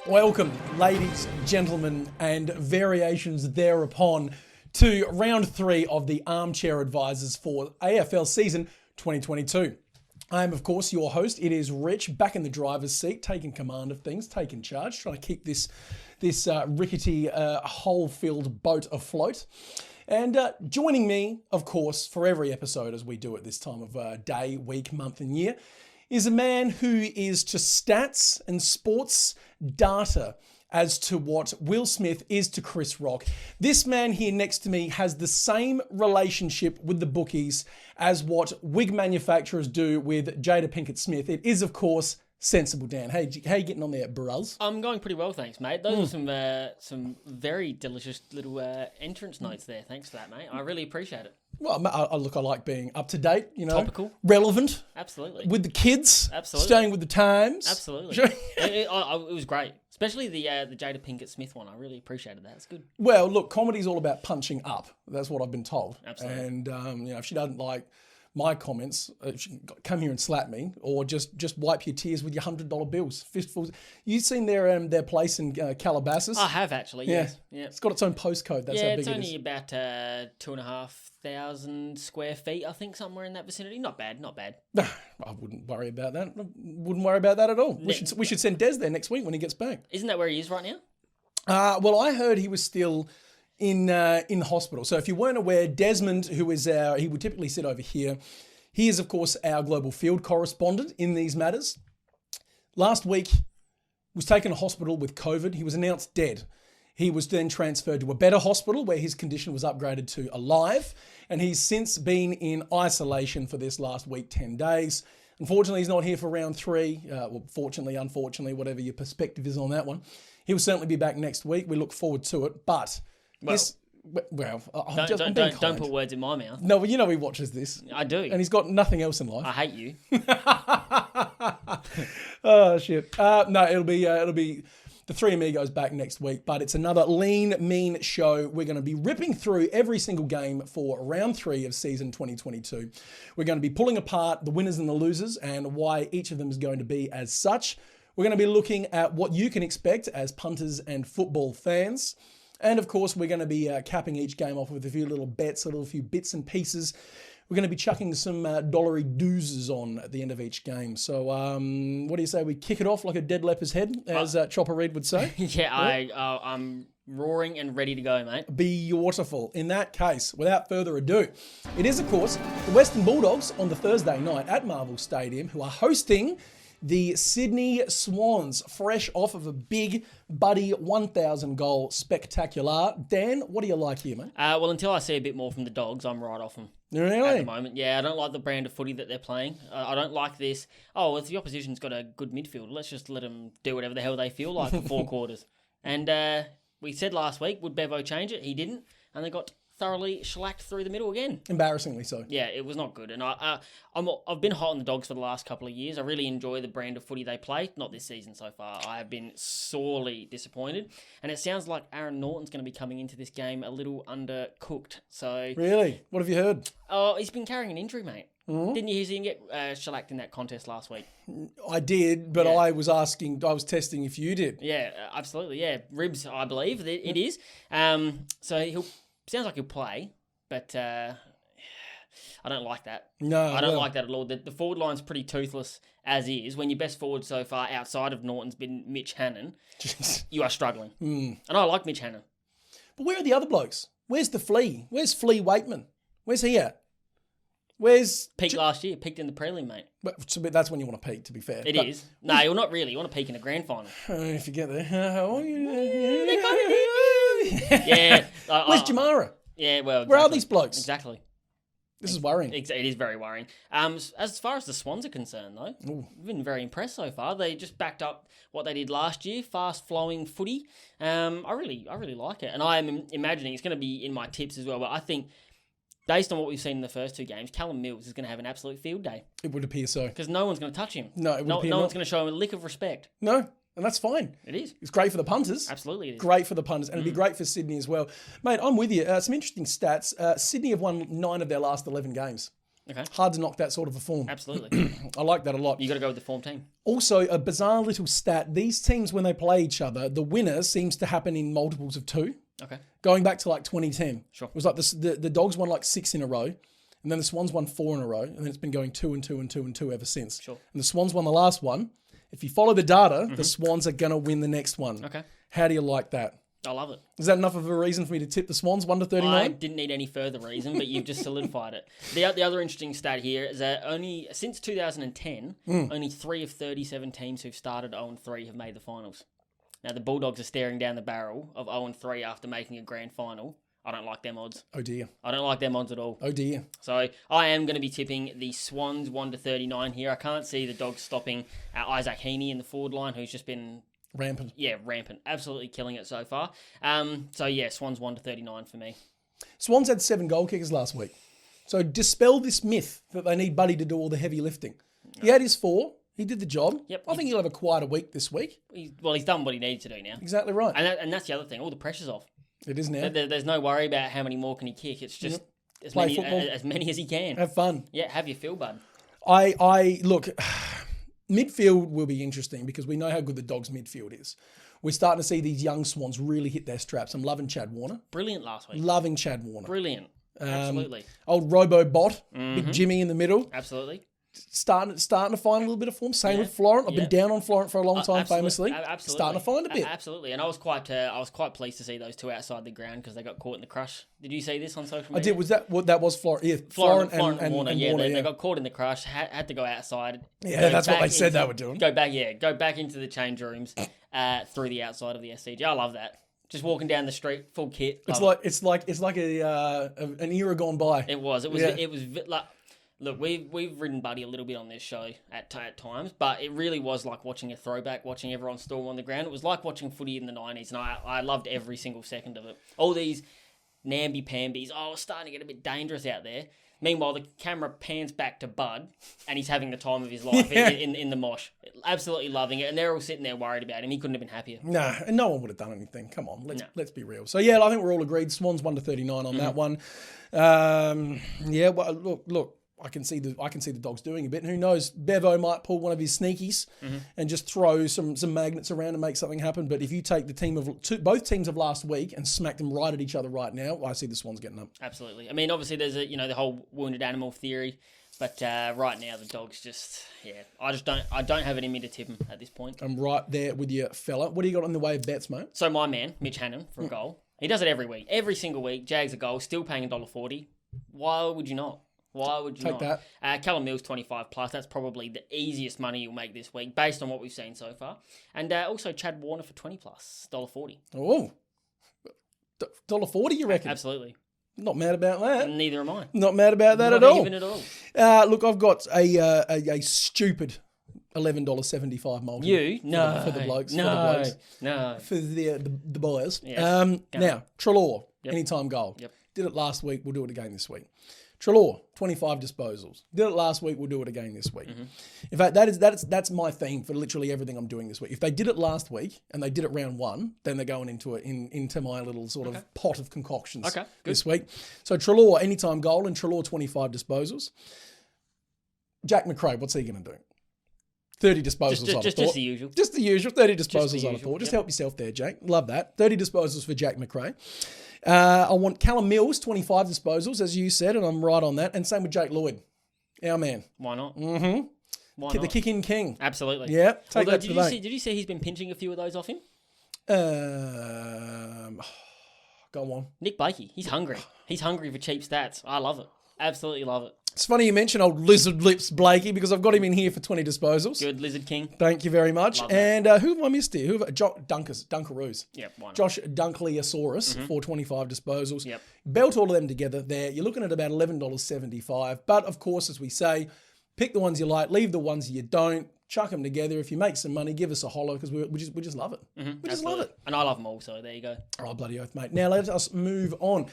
Welcome, ladies, gentlemen, and variations thereupon to round 3 of the Armchair Advisors for AFL season 2022. I am, of course, your host. It is Rich, back in the driver's seat, taking command of things, taking charge, trying to keep this rickety, hole-filled boat afloat. And joining me, of course, for every episode, as we do at this time of day, week, month, and year, is a man who is to stats and sports data as to what Will Smith is to Chris Rock. This man here next to me has the same relationship with the bookies as what wig manufacturers do with Jada Pinkett Smith. It is, of course, Sensible Dan. Hey, how you getting on there, bruz? I'm going pretty well, thanks, mate. Those are some very delicious little entrance notes there. Thanks for that, mate. I really appreciate it. Well, I like being up to date, topical, relevant, absolutely, with the kids, absolutely, staying with the times, absolutely. It was great, especially the Jada Pinkett Smith one. I really appreciated that. It's good. Well, look, comedy's all about punching up. That's what I've been told. Absolutely. And if she doesn't like my comments, she can come here and slap me, or just wipe your tears with your $100 bills, fistfuls. You've seen their place in Calabasas? I have actually. Yes. Yeah. It's got its own postcode. That's how big it is. Yeah, it's only about 2,500 square feet, I think, somewhere in that vicinity. Not bad. I wouldn't worry about that. Wouldn't worry about that at all. We should send Des there next week when he gets back. Isn't that where he is right now? Well, I heard he was still in the hospital. So if you weren't aware, Desmond, he would typically sit over here. He is, of course, our global field correspondent in these matters. Last week, was taken to hospital with COVID. He was announced dead. He was then transferred to a better hospital where his condition was upgraded to alive. And he's since been in isolation for this last week, 10 days. Unfortunately, he's not here for round 3. Well, fortunately, unfortunately, whatever your perspective is on that one. He will certainly be back next week. We look forward to it. But don't put words in my mouth. No, well, he watches this. I do. And he's got nothing else in life. I hate you. Oh, shit. No, it'll be the Three Amigos back next week, but it's another lean, mean show. We're going to be ripping through every single game for round 3 of season 2022. We're going to be pulling apart the winners and the losers and why each of them is going to be as such. We're going to be looking at what you can expect as punters and football fans. And of course, we're going to be capping each game off with a few little bets, a few bits and pieces. We're going to be chucking some dollary doozes on at the end of each game. So what do you say we kick it off like a dead leper's head, as Chopper Reed would say? Yeah, I'm roaring and ready to go, mate. Beautiful. In that case, without further ado, it is, of course, the Western Bulldogs on the Thursday night at Marvel Stadium who are hosting the Sydney Swans, fresh off of a big buddy 1,000 goal spectacular. Dan, what do you like here, mate? Well, until I see a bit more from the Dogs, I'm right off them. Really? At the moment. Yeah, I don't like the brand of footy that they're playing. I don't like this. Oh, if the opposition's got a good midfield, let's just let them do whatever the hell they feel like for 4 quarters. And we said last week, would Bevo change it? He didn't. And they got thoroughly shellacked through the middle again. Embarrassingly so. Yeah, it was not good. And I've been hot on the Dogs for the last couple of years. I really enjoy the brand of footy they play. Not this season so far. I have been sorely disappointed. And it sounds like Aaron Norton's going to be coming into this game a little undercooked. So really? What have you heard? Oh, he's been carrying an injury, mate. Mm-hmm. Didn't you see him get shellacked in that contest last week? I did, but yeah. I was testing if you did. Yeah, absolutely. Yeah, ribs, I believe it is. So sounds like he'll play, but I don't like that. No, I don't like that at all. The forward line's pretty toothless as is. When your best forward so far outside of Norton's been Mitch Hannon, you are struggling. And I like Mitch Hannon. But where are the other blokes? Where's the Flea? Where's Flea Waitman? Where's he at? Where's... Peaked last year. Peaked in the prelim, mate. But that's when you want to peak, to be fair. It is. No, you're not really. You want to peak in a grand final. If you get there. Yeah. Where's Jamara? Yeah, well, exactly. Where are these blokes? Exactly. This is worrying. It is very worrying. As far as the Swans are concerned, though, I've been very impressed so far. They just backed up what they did last year, fast-flowing footy. I really like it. And I am imagining it's going to be in my tips as well, but I think based on what we've seen in the first 2 games, Callum Mills is going to have an absolute field day. It would appear so. Because no one's going to touch him. No, it would appear no one's going to show him a lick of respect. No, and that's fine. It is. It's great for the punters. Absolutely it is. Great for the punters. And it'd be great for Sydney as well. Mate, I'm with you. Some interesting stats. Sydney have won 9 of their last 11 games. Okay. Hard to knock that sort of a form. Absolutely. I like that a lot. You got to go with the form team. Also, a bizarre little stat. These teams, when they play each other, the winner seems to happen in multiples of 2. Okay. Going back to like 2010. Sure. It was like the Dogs won like 6 in a row. And then the Swans won 4 in a row. And then it's been going 2 and 2 and 2 and 2 ever since. Sure. And the Swans won the last one. If you follow the data, the Swans are going to win the next one. Okay. How do you like that? I love it. Is that enough of a reason for me to tip the Swans 1 to 39? I didn't need any further reason, but you've just solidified it. The other interesting stat here is that since 2010, only 3 of 37 teams who've started 0-3 have made the finals. Now, the Bulldogs are staring down the barrel of 0-3 after making a grand final. I don't like them odds. Oh, dear. I don't like them odds at all. Oh, dear. So I am going to be tipping the Swans 1 to 39 here. I can't see the Dogs stopping Isaac Heaney in the forward line, who's just been... Rampant. Yeah, rampant. Absolutely killing it so far. Swans 1 to 39 for me. Swans had 7 goal kickers last week. So dispel this myth that they need Buddy to do all the heavy lifting. No. He had his 4. He did the job. Yep. I think he'll have a quieter week this week. He's done what he needed to do now. Exactly right. And that's the other thing. All the pressure's off. It is now. There's no worry about how many more can he kick. It's just as many as he can. Have fun. Yeah, have your feel, bud. I look... Midfield will be interesting because we know how good the Dogs' midfield is. We're starting to see these young Swans really hit their straps. I'm loving Chad Warner. Brilliant last week. Loving Chad Warner. Brilliant. Absolutely. Old Robo-Bot, Big Jimmy in the middle. Absolutely. Starting to find a little bit of form. Same with Florent. I've been down on Florent for a long time, famously. Absolutely. Starting to find a bit. Absolutely. And I was quite pleased to see those two outside the ground because they got caught in the crush. Did you see this on social media? I did. Was that what that was? Florent, yeah, Florent and Warner. Warner, they got caught in the crush. Had to go outside. Yeah, that's what they said they were doing. Go back into the change rooms through the outside of the SCG. I love that. Just walking down the street, full kit. It's like an era gone by. It was like. Look, we've ridden Buddy a little bit on this show at times, but it really was like watching a throwback, watching everyone storm on the ground. It was like watching footy in the 90s, and I loved every single second of it. All these namby-pambies, it's starting to get a bit dangerous out there. Meanwhile, the camera pans back to Bud, and he's having the time of his life in the mosh. Absolutely loving it, and they're all sitting there worried about him. He couldn't have been happier. Nah, and no one would have done anything. Come on, let's be real. So, yeah, I think we're all agreed. Swans 1 to 39 on that one. Look. I can see the Dogs doing a bit. And who knows? Bevo might pull one of his sneakies and just throw some magnets around and make something happen. But if you take the both teams of last week and smack them right at each other right now, I see the Swans getting up. Absolutely. I mean, obviously there's the whole wounded animal theory, but right now the Dogs I don't have it in me to tip them at this point. I'm right there with you, fella. What do you got on the way of bets, mate? So my man, Mitch Hannon, for a goal. He does it every week. Every single week, Jags a goal, still paying $1.40. Why would you not? Why would you take not? That? Callum Mills 25 plus. That's probably the easiest money you'll make this week based on what we've seen so far. And also Chad Warner for 20 plus, $1.40. Oh, $1.40 you reckon? Absolutely. Not mad about that. Neither am I. Not mad about that at all. Not even at all. Look, I've got a stupid $11.75 multi. No. For the blokes. No. For the boys. Yes. Now, Treloar, Yep. anytime goal. Yep. Did it last week, we'll do it again this week. Treloar, 25 disposals. Did it last week, we'll do it again this week. In fact, that's my theme for literally everything I'm doing this week. If they did it last week and they did it round 1, then they're going into my little sort of pot of concoctions this week. So Treloar, anytime goal, and Treloar, 25 disposals. Jack McRae, what's he going to do? 30 disposals, just the usual. Just the usual, 30 disposals, I'd have thought. Just yep. help yourself there, Jack. Love that. 30 disposals for Jack McRae. I want Callum Mills, 25 disposals, as you said, and I'm right on that. And same with Jake Lloyd, our man. Why not? Mm-hmm. Why The not? kick-in king. Absolutely. Yeah, take that to the bank. Did you see he's been pinching a few of those off him? Go on. Nick Blakey, he's hungry. He's hungry for cheap stats. I love it. Absolutely love it. It's funny you mention old Lizard Lips Blakey because I've got him in here for 20 disposals. Good, Lizard King. Thank you very much. Love and who have I missed here? Dunkaroos. Yep, why not? Josh Dunkleysaurus for 25 disposals. Yep. Belt all of them together there. You're looking at about $11.75. But of course, as we say, pick the ones you like, leave the ones you don't. Chuck them together. If you make some money, give us a holler because we just love it. We just love it. And I love them all, so there you go. Oh, bloody oath, mate. Now let us move on.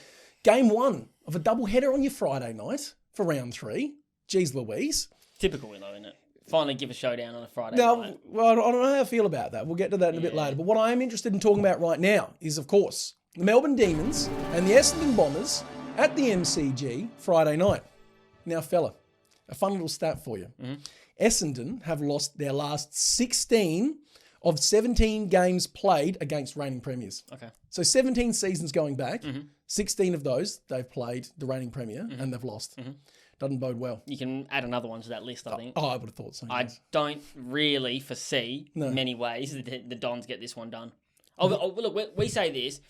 Game 1 of a double header on your Friday night for round 3. Jeez Louise. Typical, though, isn't it? Finally give a showdown on a Friday Now, night. well, I don't know how I feel about that. We'll get to that in a bit later. But what I am interested in talking about right now is, of course, the Melbourne Demons and the Essendon Bombers at the MCG Friday night. Now, fella, A fun little stat for you. Essendon have lost their last 16 of 17 games played against reigning premiers. Okay. So 17 seasons going back, 16 of those they've played the reigning premier and they've lost. Doesn't bode well. You can add another one to that list, I think. Oh, I would have thought so. I don't really foresee many ways that the Dons get this one done. Look, we say this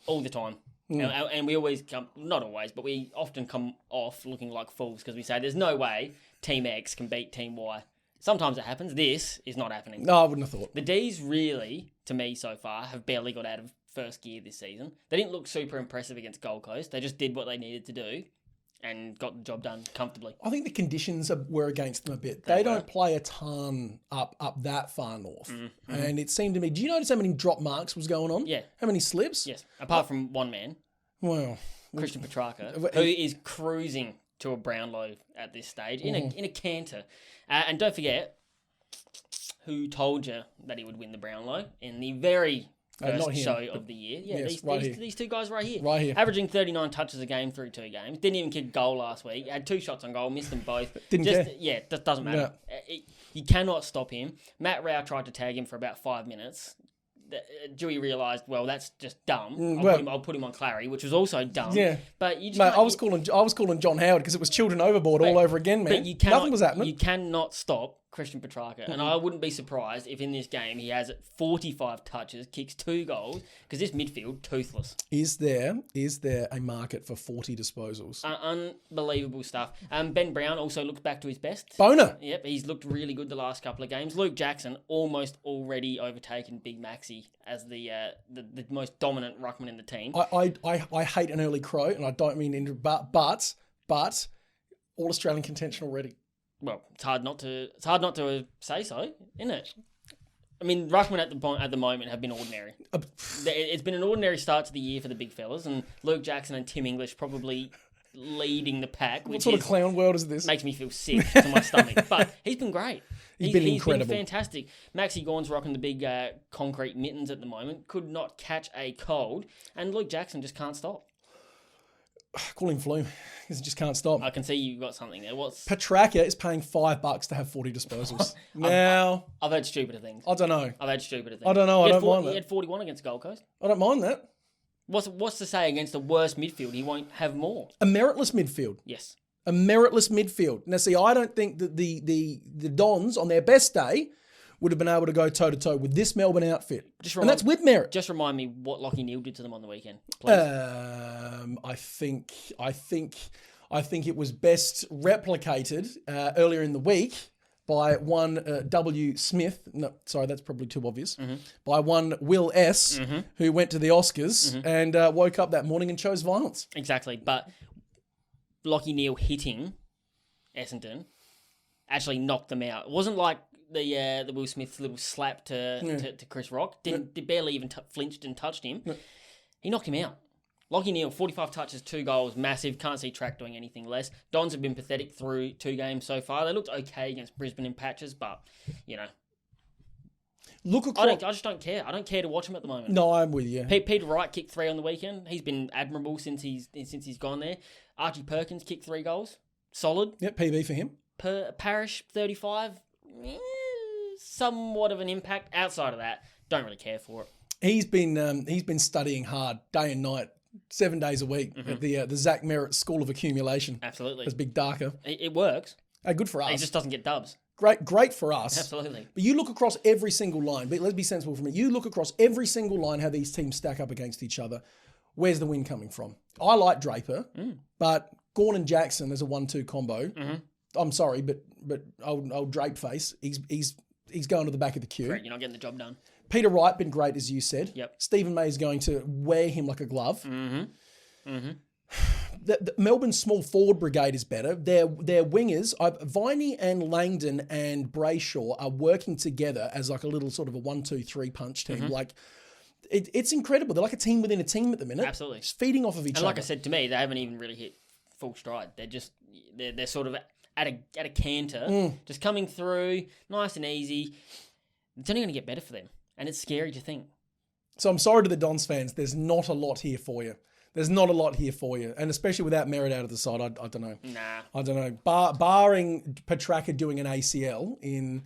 all the time. And we always come, not always, but we often come off looking like fools because we say there's no way Team X can beat Team Y. Sometimes it happens. This is not happening. No, I wouldn't have thought. The D's really, to me so far, have barely got out of first gear this season. They didn't look super impressive against Gold Coast. They just did what they needed to do and got the job done comfortably. I think the conditions were against them a bit. They don't play a ton up that far north. And it seemed to me, do you notice how many drop marks was going on? Yeah. How many slips? Yes. Apart from one man, Well, Christian Petrarca, who is cruising to a Brownlow at this stage in a canter. And don't forget, who told you that he would win the Brownlow in the very first show of the year? Yeah, yes, these two guys right here. Right here. Averaging 39 touches a game through 2 games. Didn't even kick a goal last week. Had 2 shots on goal, missed them both. Didn't care. Yeah, that doesn't matter. You cannot stop him. Matt Rao tried to tag him for about 5 minutes. Dewey realised, well, that's just dumb. I'll put him on Clary, which was also dumb. Yeah, but you just mate, I was calling John Howard because it was children overboard all over again, man. But nothing was happening. You cannot stop Christian Petrarca, and I wouldn't be surprised if in this game he has 45 touches, kicks 2 goals, because this midfield toothless. Is there a market for 40 disposals? Unbelievable stuff. Ben Brown also looked back to his best. Boner. Yep, he's looked really good the last couple of games. Luke Jackson almost already overtaken Big Maxi as the most dominant ruckman in the team. I hate an early crow, and I don't mean but all Australian contention already. Well, it's hard not to say so, isn't it? I mean, ruckman at the moment have been ordinary. It's been an ordinary start to the year for the big fellas, and Luke Jackson and Tim English probably leading the pack. What sort of clown world is this? Makes me feel sick to my stomach. But he's been great. He's been incredible. He's been fantastic. Maxi Gawn's rocking the big concrete mittens at the moment. Could not catch a cold, and Luke Jackson just can't stop. Call him Flume. He just can't stop. I can see you've got something there. Petrarca is paying $5 to have 40 disposals. Now, I've heard stupider things. I don't know. I've heard stupider things. I don't know. I don't mind that. He had 41 against Gold Coast. I don't mind that. What's to say against the worst midfield? He won't have more. A meritless midfield. Yes. A meritless midfield. Now, see, I don't think that the Dons on their best day would have been able to go toe-to-toe with this Melbourne outfit. And that's with merit. Just remind me what Lachie Neale did to them on the weekend, please. I think it was best replicated earlier in the week by one W. Smith. No, sorry, that's probably too obvious. By one Will S., who went to the Oscars and woke up that morning and chose violence. Exactly, but Lachie Neale hitting Essendon actually knocked them out. It wasn't like the Will Smith's little slap to Chris Rock. Did barely even flinched and touched him. No. He knocked him out. Lachie Neale, 45 touches, 2 goals, massive. Can't see Track doing anything less. Dons have been pathetic through 2 games so far. They looked okay against Brisbane in patches, but, you know. I just don't care. I don't care to watch him at the moment. No, I'm with you. Peter Wright kicked 3 on the weekend. He's been admirable since he's gone there. Archie Perkins kicked 3 goals. Solid. Yep, PB for him. Parrish, 35. Somewhat of an impact. Outside of that, don't really care for it. He's been studying hard day and night, 7 days a week at the Zach Merritt School of Accumulation. Absolutely, as Big Darker. It works. Good for us. He just doesn't get dubs. Great for us. Absolutely. But you look across every single line. But let's be sensible for a minute. You look across every single line how these teams stack up against each other. Where's the win coming from? I like Draper, but Gawn and Jackson as a 1-2 combo. I'm sorry, but old Drape face. He's going to the back of the queue. Great, you're not getting the job done. Peter Wright been great, as you said. Yep. Stephen May is going to wear him like a glove. The Melbourne small forward brigade is better. Their wingers, Viney and Langdon and Brayshaw are working together as like a little sort of a 1-2-3 punch team. Like it's incredible. They're like a team within a team at the minute. Absolutely. Just feeding off of each other. And like I said, to me, they haven't even really hit full stride. They're sort of at a canter, just coming through, nice and easy. It's only going to get better for them. And it's scary to think. So I'm sorry to the Dons fans. There's not a lot here for you. There's not a lot here for you. And especially without Merritt out of the side, I don't know. Nah. I don't know. Barring Petrarca doing an ACL in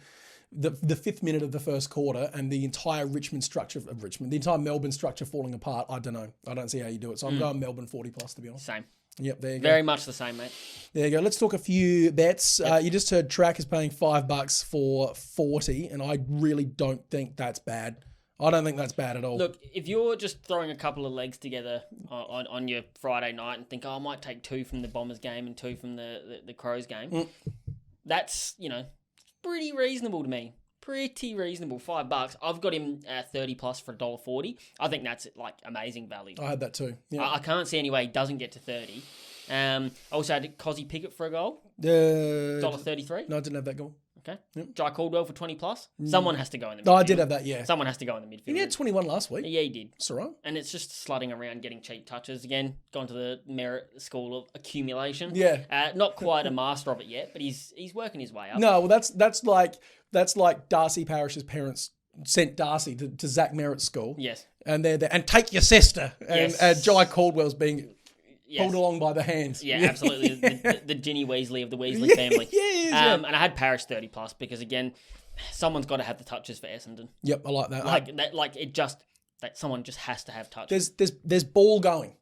the 5th minute of the first quarter and the entire the entire Melbourne structure falling apart, I don't know. I don't see how you do it. So I'm going Melbourne 40+, to be honest. Same. Yep, there you go. Very much the same, mate. There you go. Let's talk a few bets. You just heard Track is paying $5 for 40, and I really don't think that's bad. I don't think that's bad at all. Look, if you're just throwing a couple of legs together on your Friday night and think, I might take 2 from the Bombers game and 2 from the Crows game, that's, pretty reasonable to me. Pretty reasonable. $5. I've got him 30+ for $1.40. I think that's amazing value. I had that too. Yeah. I can't see any way he doesn't get to 30. Also had Cozzy Pickett for a goal. $1.33. No, I didn't have that goal. Okay. Yep. Jai Caldwell for 20+. Someone has to go in the midfield. No, I did have that, yeah. Someone has to go in the midfield. He had 21 last week. Yeah, he did. That's all right. And it's just sludding around getting cheap touches. Again, gone to the merit school of accumulation. Yeah. Not quite a master of it yet, but he's working his way up. No, well, that's like Darcy Parish's parents sent Darcy to Zach Merritt's school. Yes. And they're there, and take your sister. And Jai Caldwell's being pulled along by the hands. Yeah, absolutely. The Ginny Weasley of the Weasley family. Yeah, And I had Parish 30+ because, again, someone's got to have the touches for Essendon. Yep, I like that. Someone just has to have touches. There's ball going.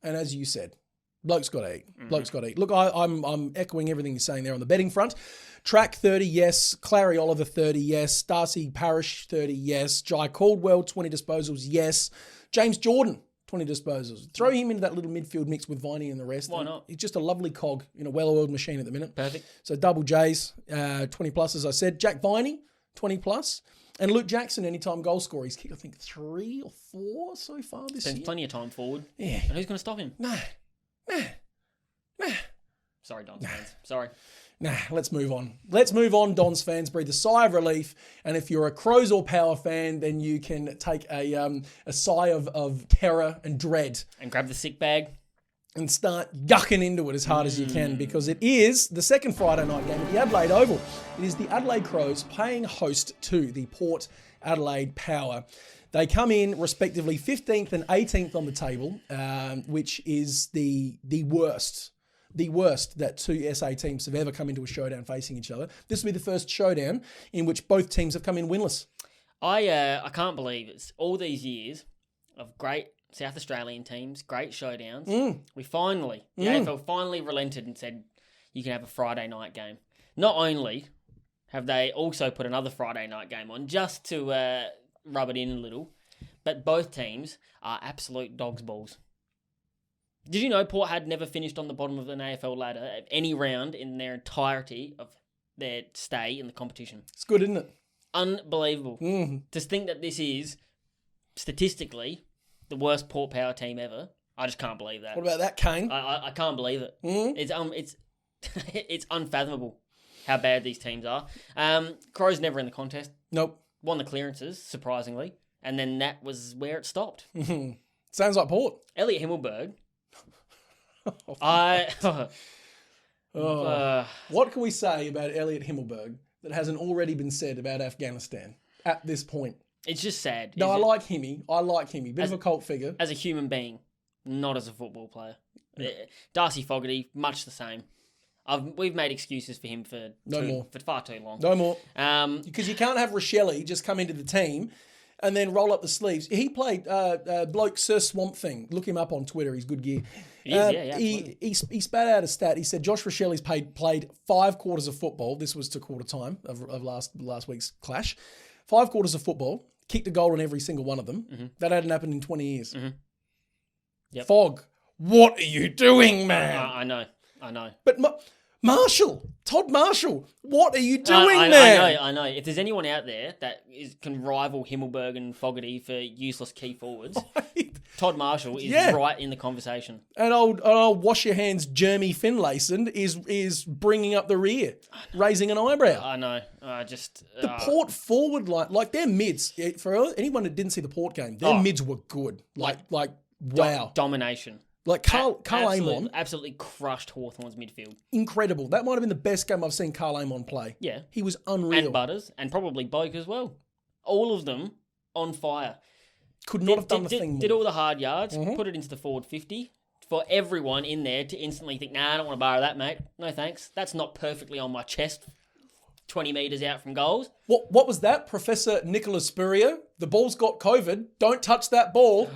And as you said, bloke's got to eat. Bloke's got to eat. Look, I'm echoing everything you're saying there on the betting front. Track 30, yes. Clary Oliver 30, yes. Darcy Parish 30, yes. Jai Caldwell 20 disposals, yes. James Jordan 20 disposals. Throw him into that little midfield mix with Viney and the rest. Why not? He's just a lovely cog in a well-oiled machine at the minute. Perfect. So double J's, 20+, as I said. Jack Viney, 20+. And Luke Jackson, anytime goal scorer. He's kicked, I think, 3 or 4 so far this Spends year. plenty of time forward. Yeah. And who's going to stop him? Nah. Sorry, Dons fans. Sorry. Nah, let's move on. Let's move on, Dons fans. Breathe a sigh of relief. And if you're a Crows or Power fan, then you can take a sigh of terror and dread. And grab the sick bag. And start yucking into it as hard as you can, because it is the second Friday night game at the Adelaide Oval. It is the Adelaide Crows paying host to the Port Adelaide Power. They come in respectively 15th and 18th on the table, which is the worst that two SA teams have ever come into a showdown facing each other. This will be the first showdown in which both teams have come in winless. I can't believe it's all these years of great South Australian teams, great showdowns. The AFL finally relented and said, you can have a Friday night game. Not only have they also put another Friday night game on just to rub it in a little, but both teams are absolute dog's balls. Did you know Port had never finished on the bottom of an AFL ladder at any round in their entirety of their stay in the competition? It's good, isn't it? Unbelievable. To think that this is, statistically, the worst Port Power team ever. I just can't believe that. What about that, Kane? I can't believe it. It's unfathomable how bad these teams are. Crows never in the contest. Nope. Won the clearances, surprisingly. And then that was where it stopped. Sounds like Port. Elliot Himmelberg. What can we say about Elliot Himmelberg that hasn't already been said about Afghanistan at this point? It's just sad. No, I like Himmy. Bit of a cult figure. As a human being, not as a football player. Darcy Fogarty, much the same. We've made excuses for him for far too long. No more. Because you can't have Rochelle just come into the team and then roll up the sleeves. He played bloke Sir Swamp Thing. Look him up on Twitter. He's good gear. He spat out a stat. He said Josh Rochelli's played 5 quarters of football. This was to quarter time of last week's clash. 5 quarters of football. Kicked a goal in every single one of them. That hadn't happened in 20 years. Yep. Fogg, what are you doing, man? I know. But Todd Marshall, what are you doing, man? I know. If there's anyone out there that can rival Himmelberg and Fogarty for useless key forwards, Todd Marshall is right in the conversation. And old wash your hands Jeremy Finlayson is bringing up the rear, raising an eyebrow. I know. The Port forward line, like their mids, for anyone that didn't see the Port game, their mids were good. Like wow. Domination. Like Carl Amon. Absolutely crushed Hawthorn's midfield. Incredible. That might have been the best game I've seen Carl Amon play. Yeah. He was unreal. And Butters, and probably Boak as well. All of them on fire. Could not have done the thing more. Did all the hard yards, put it into the forward 50 for everyone in there to instantly think, nah, I don't want to borrow that, mate. No thanks. That's not perfectly on my chest. 20 metres out from goals. What was that? Professor Nicholas Spurio? The ball's got COVID. Don't touch that ball.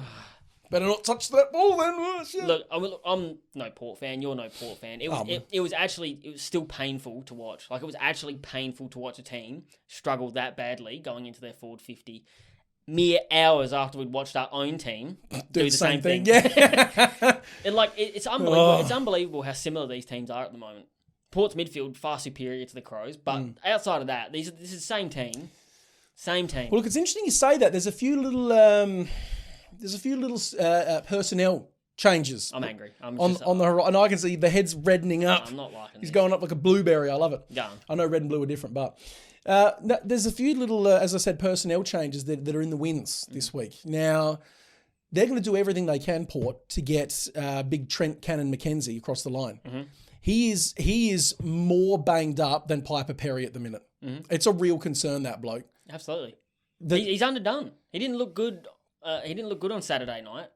Better not touch that ball then. Oh, shit. Look, I'm no Port fan. You're no Port fan. It was still painful to watch. Like, it was actually painful to watch a team struggle that badly going into their forward 50. Mere hours after we'd watched our own team do the same thing. Yeah. It's unbelievable. It's unbelievable how similar these teams are at the moment. Port's midfield far superior to the Crows, but outside of that, this is the same team. Same team. Well, look, it's interesting you say that. There's a few little personnel changes. I'm angry. On the horizon. And I can see the head's reddening up. I'm not liking He's going up like a blueberry. I love it. Yeah. I know red and blue are different, but there's a few little, as I said, personnel changes that are in the winds this week. Now, they're going to do everything they can, Port, to get big Trent Cannon McKenzie across the line. Mm-hmm. He is more banged up than Piper Perry at the minute. Mm-hmm. It's a real concern, that bloke. Absolutely. He's underdone. He didn't look good. He didn't look good on Saturday night.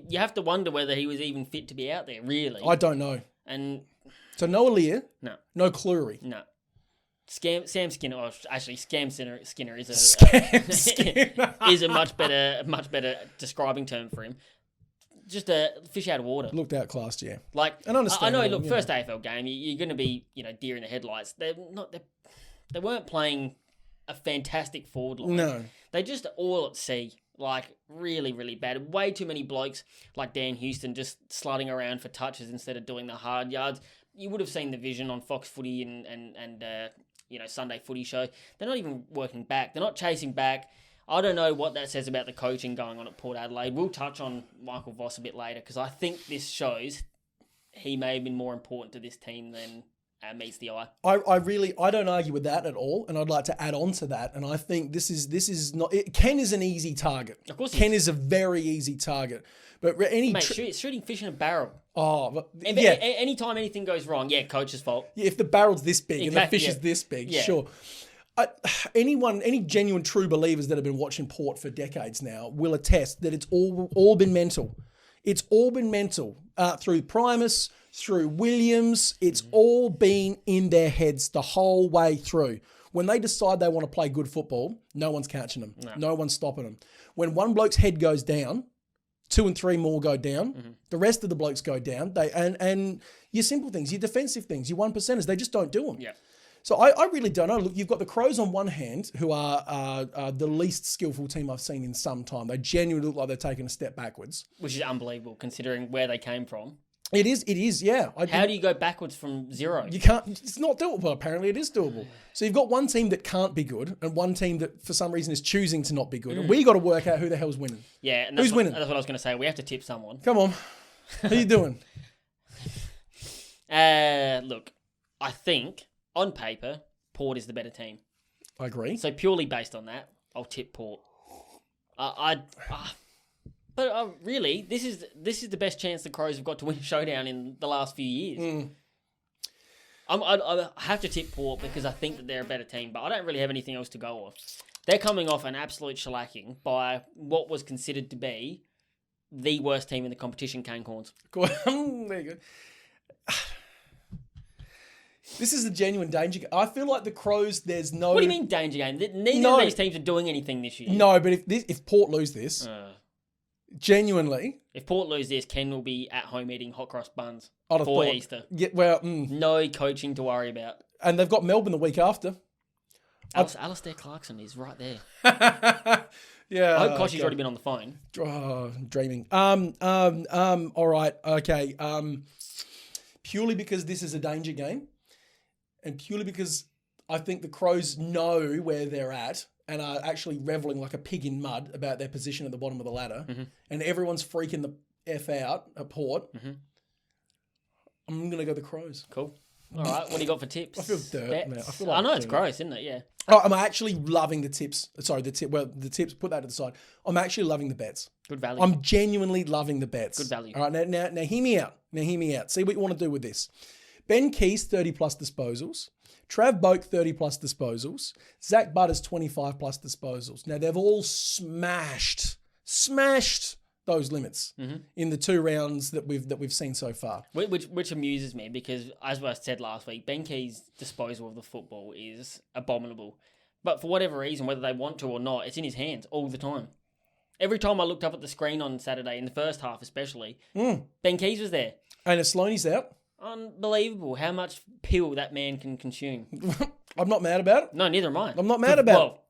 You have to wonder whether he was even fit to be out there, really. I don't know. And so no Aaliyah? No. No Cleary? No. Sam Skinner, or actually Scam Skinner is a much better describing term for him. Just a fish out of water. Looked outclassed, yeah. Like, and I know. Look, first AFL game, you're going to be, deer in the headlights. They weren't playing a fantastic forward line. No, they just all at sea. Like, really, really bad. Way too many blokes like Dan Houston just sliding around for touches instead of doing the hard yards. You would have seen the vision on Fox Footy and Sunday Footy show. They're not even working back. They're not chasing back. I don't know what that says about the coaching going on at Port Adelaide. We'll touch on Michael Voss a bit later because I think this shows he may have been more important to this team than meets the eye. I don't argue with that at all, and I'd like to add on to that. And I think this is not. Ken is an easy target. Of course, Ken is a very easy target. But shooting fish in a barrel. Oh, but, yeah. Anytime anything goes wrong, coach's fault. Yeah, if the barrel's this big and the fish is this big, sure. Any genuine true believers that have been watching Port for decades now will attest that it's all been mental. It's all been mental through Primus, through Williams. It's all been in their heads the whole way through. When they decide they want to play good football, no one's catching them. No one's stopping them. When one bloke's head goes down, 2 and 3 more go down. The rest of the blokes go down. And your simple things, your defensive things, your 1%ers, they just don't do them. Yeah. So I really don't know. Look, you've got the Crows on one hand, who are the least skillful team I've seen in some time. They genuinely look like they're taking a step backwards. Which is unbelievable, considering where they came from. It is, yeah. How do you go backwards from zero? You can't. It's not doable. Apparently, it is doable. So you've got one team that can't be good, and one team that, for some reason, is choosing to not be good. And we got to work out who the hell's winning. Yeah, and who's winning? That's what I was going to say. We have to tip someone. Come on, who you doing? Look, I think on paper, Port is the better team. I agree. So purely based on that, I'll tip Port. But really, this is the best chance the Crows have got to win a showdown in the last few years. I have to tip Port because I think that they're a better team, but I don't really have anything else to go off. They're coming off an absolute shellacking by what was considered to be the worst team in the competition, Kangaroos. There you go. This is a genuine danger game. I feel like the Crows, there's no... What do you mean danger game? Neither of these teams are doing anything this year. No, but if Port lose this... Genuinely. If Port lose this, Ken will be at home eating hot cross buns for Easter. Yeah, well, no coaching to worry about. And they've got Melbourne the week after. Alistair Clarkson is right there. Yeah. I hope Koshy's already been on the phone. Oh, dreaming. All right. Okay. Purely because this is a danger game, and purely because I think the Crows know where they're at and are actually reveling like a pig in mud about their position at the bottom of the ladder, and everyone's freaking the F out at Port, I'm going to go the Crows. Cool. All right, what do you got for tips? I feel dirt, man. I feel like know, it's gross, isn't it? Yeah. Oh, I'm actually loving the tips. Sorry, the tips, put that to the side. I'm actually loving the bets. Good value. I'm genuinely loving the bets. Good value. All right, now hear me out. See what you want to do with this. Ben Keys, 30-plus disposals. Trav Boak, 30-plus disposals. Zach Butters, 25-plus disposals. Now, they've all smashed smashed those limits in the 2 rounds that we've seen so far. Which amuses me because, as I said last week, Ben Key's disposal of the football is abominable. But for whatever reason, whether they want to or not, it's in his hands all the time. Every time I looked up at the screen on Saturday, in the first half especially, Ben Keys was there. And Sloaney's out. Unbelievable how much pill that man can consume. I'm not mad about it. No, neither am I. I'm not mad about it.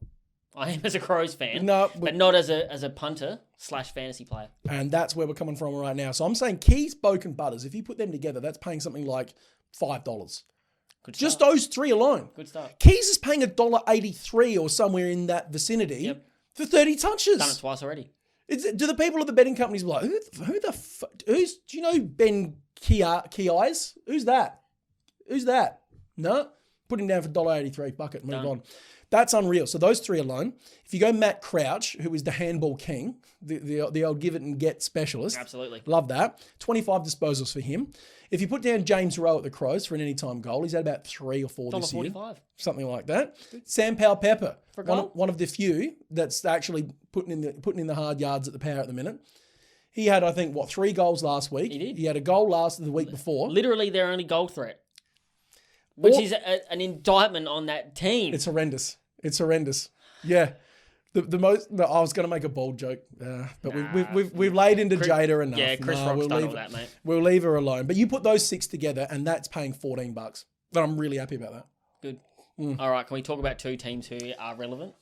I am as a Crows fan, but not as a punter/fantasy player. And that's where we're coming from right now. So I'm saying Keys, Boak and Butters, if you put them together, that's paying something like $5. Just those 3 alone. Good start. Keys is paying $1.83 or somewhere in that vicinity for 30 touches. Done it twice already. Do the people at the betting companies be like, who the fuck? Do you know Ben Keyes? Who's that? No? Put him down for $1.83, bucket, move on. That's unreal. So those 3 alone. If you go Matt Crouch, who is the handball king, the old give it and get specialist. Absolutely. Love that. 25 disposals for him. If you put down James Rowe at the Crows for an anytime goal, he's had about 3 or 4 this year. $1.45. Something like that. Sam Powell-Pepper, one of the few that's actually putting in the hard yards at the Power at the minute. He had, I think, 3 goals last week. He did. He had a goal the week before. Literally their only goal threat. Which is an indictment on that team. It's horrendous. Yeah. The most. I was going to make a bold joke, but we've laid into Jada enough. Yeah, Chris Rock's done all that, mate. We'll leave her alone. But you put those 6 together, and that's paying $14. But I'm really happy about that. Good. All right, can we talk about 2 teams who are relevant?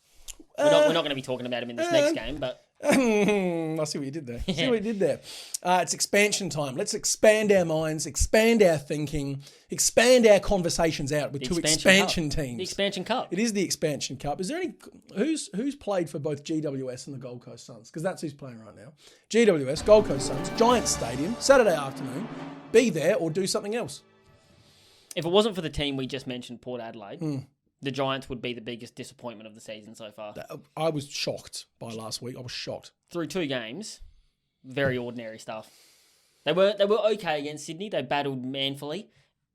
We're not going to be talking about them in this next game, but I see what you did there. It's expansion time. Let's expand our minds, expand our thinking, expand our conversations out with 2 expansion teams. The Expansion Cup. It is the Expansion Cup. Is there any who's played for both GWS and the Gold Coast Suns? Because that's who's playing right now. GWS, Gold Coast Suns, Giants Stadium, Saturday afternoon. Be there or do something else. If it wasn't for the team we just mentioned, Port Adelaide, the Giants would be the biggest disappointment of the season so far. I was shocked by last week. I was shocked. Through 2 games, very ordinary stuff. They were okay against Sydney. They battled manfully.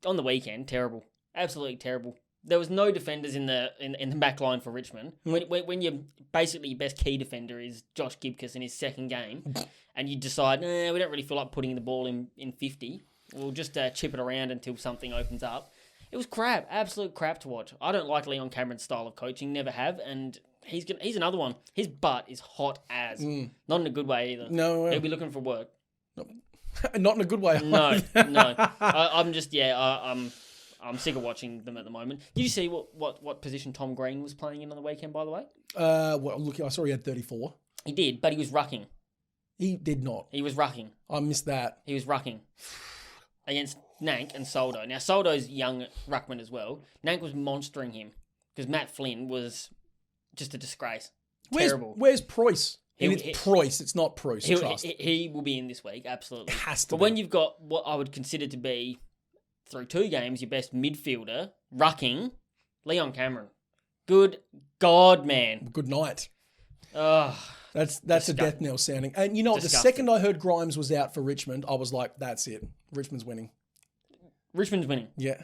On the weekend, terrible. Absolutely terrible. There was no defenders in the back line for Richmond. When you basically your best key defender is Josh Gibcus in his second game, and you decide, we don't really feel like putting the ball in 50. We'll just chip it around until something opens up. It was crap, absolute crap to watch. I don't like Leon Cameron's style of coaching, never have, and he's another one. His butt is hot as. Not in a good way either. No. He'll be looking for work. Not in a good way. No. I'm sick of watching them at the moment. Did you see what position Tom Green was playing in on the weekend, by the way? Look, I saw he had 34. He did, but he was rucking. He did not. He was rucking. I missed that. He was rucking. Against Nank and Soldo. Now, Soldo's young ruckman as well. Nank was monstering him because Matt Flynn was just a disgrace. Terrible. Where's Preuss? It's Preuss. It's not Preuss. Trust. He will be in this week, absolutely. It has to But when you've got what I would consider to be, through 2 games, your best midfielder, rucking, Leon Cameron. Good God, man. Good night. Ugh. That's a death knell sounding. And you know what? The second I heard Grimes was out for Richmond, I was like, that's it. Richmond's winning. Richmond's winning? Yeah.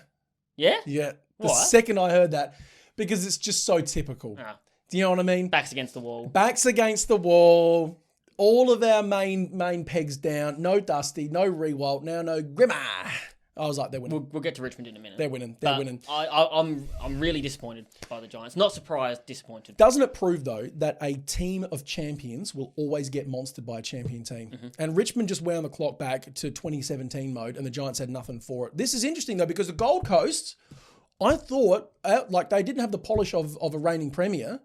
Yeah? Yeah. The second I heard that, because it's just so typical. Do you know what I mean? Backs against the wall. Backs against the wall. All of our main pegs down. No Dusty, no Rewalt, now no Grimmer. I was like, they're winning. We'll get to Richmond in a minute. They're winning. They're winning. I'm really disappointed by the Giants. Not surprised, disappointed. Doesn't it prove, though, that a team of champions will always get monstered by a champion team? And Richmond just wound the clock back to 2017 mode, and the Giants had nothing for it. This is interesting, though, because the Gold Coast, I thought, they didn't have the polish of a reigning premier,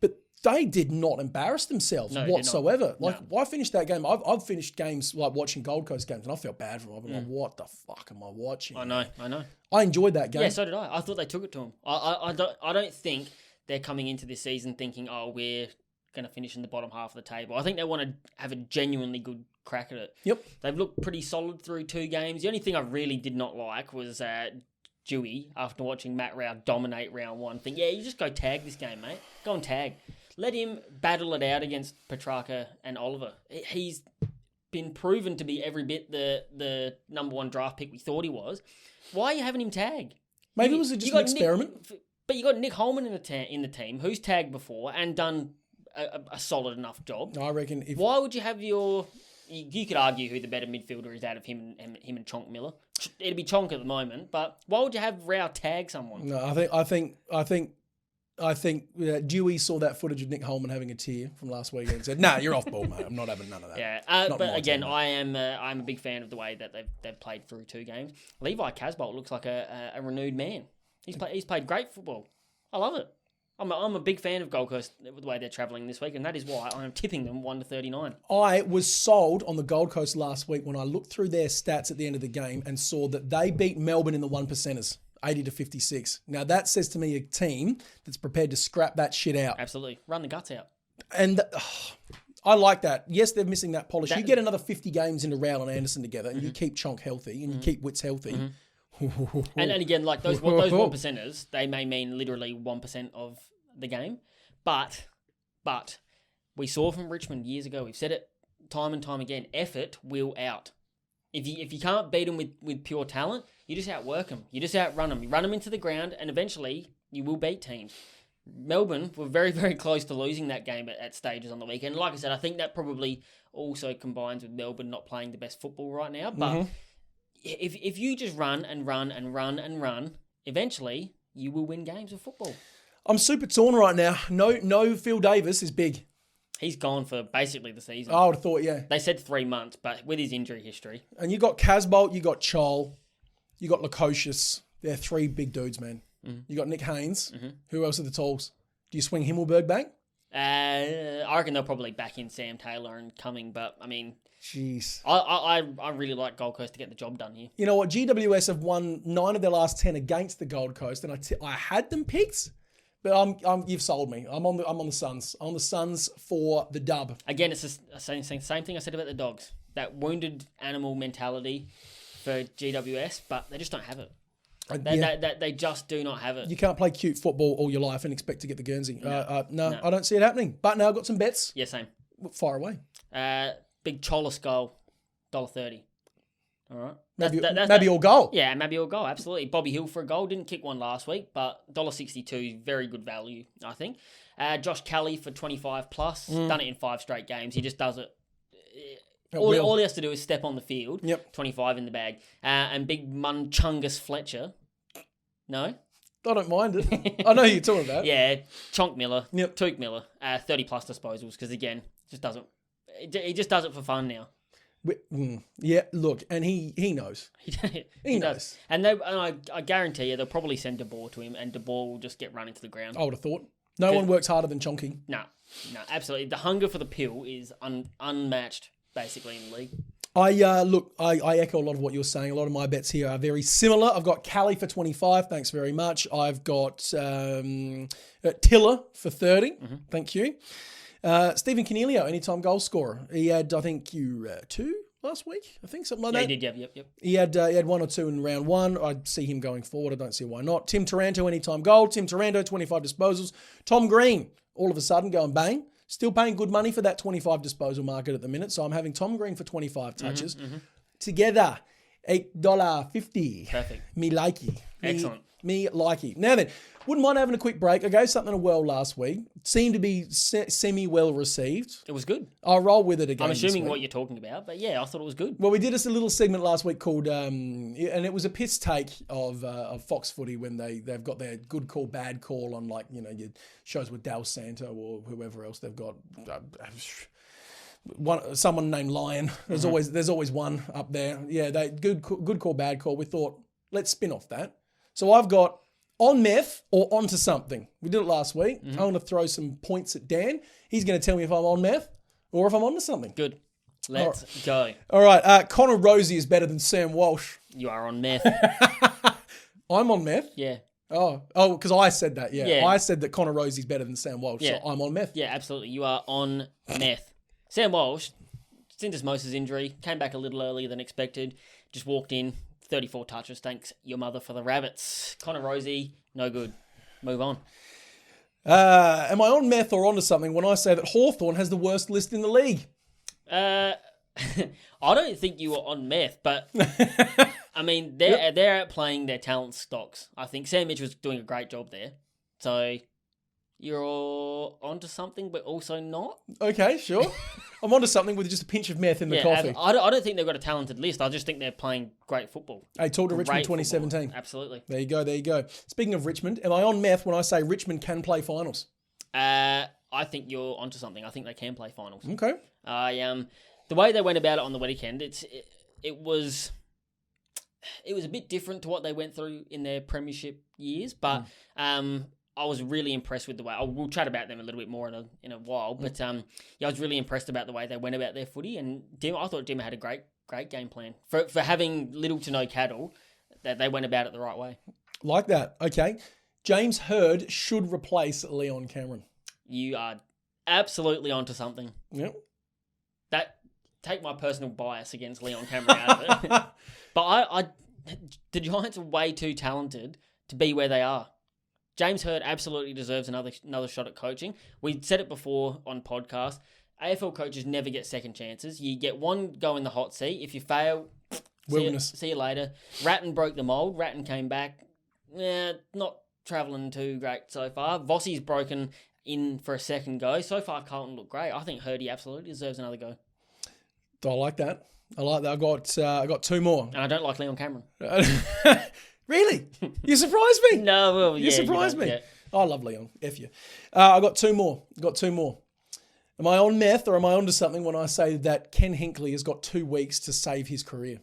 but they did not embarrass themselves whatsoever. Why finish that game? I've finished games like watching Gold Coast games, and I felt bad for them. I'm like, what the fuck am I watching? I know. I enjoyed that game. Yeah, so did I. I thought they took it to them. I don't think they're coming into this season thinking, we're going to finish in the bottom half of the table. I think they want to have a genuinely good crack at it. Yep. They've looked pretty solid through 2 games. The only thing I really did not like was Dewey, after watching Matt Rao dominate round 1, think, you just go tag this game, mate. Go and tag. Let him battle it out against Petrarca and Oliver. He's been proven to be every bit the number 1 draft pick we thought he was. Why are you having him tag? Maybe it was just an experiment. But you got Nick Holman in the team, who's tagged before and done a solid enough job. I reckon Why would you have your... You could argue who the better midfielder is out of him and Chonk Miller. It'd be Chonk at the moment, but why would you have Rao tag someone? No, I think Dewey saw that footage of Nick Holman having a tear from last weekend and said, "Nah, you're off ball, mate. I'm not having none of that." Yeah, but again, I'm a big fan of the way that they've played through 2 games. Levi Casbolt looks like a renewed man. He's played great football. I love it. I'm a big fan of Gold Coast the way they're travelling this week, and that is why I'm tipping them 1-39. I was sold on the Gold Coast last week when I looked through their stats at the end of the game and saw that they beat Melbourne in the 1%ers. 80-56. Now that says to me a team that's prepared to scrap that shit out. Absolutely. Run the guts out. And I like that. Yes, they're missing that polish. You get another 50 games into Rowell and Anderson together and you keep Chonk healthy and you keep Witts healthy. And again, like those 1%ers, they may mean literally 1% of the game. But we saw from Richmond years ago, we've said it time and time again, effort will out. If you can't beat them with pure talent, you just outwork them. You just outrun them. You run them into the ground, and eventually you will beat teams. Melbourne were very, very close to losing that game at stages on the weekend. Like I said, I think that probably also combines with Melbourne not playing the best football right now. But if you just run and run and run and run, eventually you will win games of football. I'm super torn right now. No, Phil Davis is big. He's gone for basically the season. I would have thought, yeah. They said 3 months, but with his injury history. And you got Casbolt, you got Chol, you got Lukosius. They're 3 big dudes, man. You got Nick Haynes. Who else are the talls? Do you swing Himmelberg back? I reckon they'll probably back in Sam Taylor and Cumming, but I mean... Jeez. I really like Gold Coast to get the job done here. You know what? GWS have won 9 of their last 10 against the Gold Coast, and I had them picked... But you've sold me. I'm on the Suns. I'm on the Suns for the dub. Again, it's the same thing I said about the Dogs. That wounded animal mentality for GWS, but they just don't have it. They just do not have it. You can't play cute football all your life and expect to get the Guernsey. No, I don't see it happening. But now I've got some bets. Yeah, same. Fire away. Big Cholis goal, $1.30. All right. Maybe all goal. Yeah, maybe all goal, absolutely. Bobby Hill for a goal. Didn't kick one last week, but $1.62, very good value, I think. Josh Kelly for 25 plus. Done it in 5 straight games. He just does it. All he has to do is step on the field. 25 in the bag. And big Munchungus Fletcher. No? I don't mind it. I know who you're talking about. Yeah, Chonk Miller, Took Miller, 30 plus disposals, because again, he just does it for fun now. Yeah, look, and he knows. He knows. And I guarantee you, they'll probably send De Boer to him, and De Boer will just get run into the ground. I would have thought. No one works harder than Chonky. No, absolutely. The hunger for the pill is unmatched, basically, in the league. I echo a lot of what you're saying. A lot of my bets here are very similar. I've got Callie for 25. Thanks very much. I've got Tiller for 30. Thank you. Stephen Cornelio, anytime goal scorer. He had, I think, 2 last week. I think something like that. He did. Yep. He had 1 or 2 in round 1. I see him going forward. I don't see why not. Tim Taranto, anytime goal. Tim Taranto, 25 disposals. Tom Green, all of a sudden going bang. Still paying good money for that 25 disposal market at the minute. So I'm having Tom Green for 25 touches. Together, $8.50. Perfect. Me likey. Excellent. Me likey. Now then, wouldn't mind having a quick break. I gave something a whirl last week. Seemed to be semi-well received. It was good. I'll roll with it again. I'm assuming what you're talking about, but yeah, I thought it was good. Well, we did a little segment last week called, and it was a piss take of Fox Footy when they've got their good call, bad call on, like, you know, your shows with Dal Santo or whoever else they've got. Someone named Lion. There's always one up there. Yeah, good call, bad call. We thought, let's spin off that. So I've got on meth or onto something. We did it last week. I'm going to throw some points at Dan. He's going to tell me if I'm on meth or if I'm onto something. Good. Let's go. All right. Connor Rosie is better than Sam Walsh. You are on meth. I'm on meth? Yeah. Oh, because I said that, yeah. I said that Connor Rosie's better than Sam Walsh, so I'm on meth. Yeah, absolutely. You are on meth. Sam Walsh, syndesmosis injury, came back a little earlier than expected, just walked in, 34 touches, thanks your mother for the rabbits. Connor Rosie, no good. Move on. Am I on meth or onto something when I say that Hawthorn has the worst list in the league? I don't think you were on meth, but I mean, they're outplaying their talent stocks. I think Sam Mitch was doing a great job there. So You're onto something, but also not. Okay, sure. I'm onto something with just a pinch of meth in the coffee. I don't think they've got a talented list. I just think they're playing great football. Hey, talk to Richmond Great 2017. football. Absolutely. There you go. Speaking of Richmond, am I on meth when I say Richmond can play finals? I think you're onto something. I think they can play finals. Okay. The way they went about it on the weekend, it was a bit different to what they went through in their premiership years, but I was really impressed with the way. We'll chat about them a little bit more in a while, but I was really impressed about the way they went about their footy, and I thought Dimmer had a great game plan for having little to no cattle. That they went about it the right way. Like that. Okay. James Hird should replace Leon Cameron. You are absolutely onto something. Yep. Take my personal bias against Leon Cameron out of it. But the Giants are way too talented to be where they are. James Hird absolutely deserves another shot at coaching. We said it before on podcast. AFL coaches never get second chances. You get one go in the hot seat. If you fail, see you later. Ratton broke the mould. Ratton came back. Not travelling too great so far. Vossi's broken in for a second go. So far, Carlton looked great. I think Hirdy absolutely deserves another go. I like that. I got two more. And I don't like Leon Cameron. Really? You surprised me. No, well, you surprised me. Yeah. I love Leon. F you. I got two more. Am I on meth or am I onto something when I say that Ken Hinkley has got 2 weeks to save his career?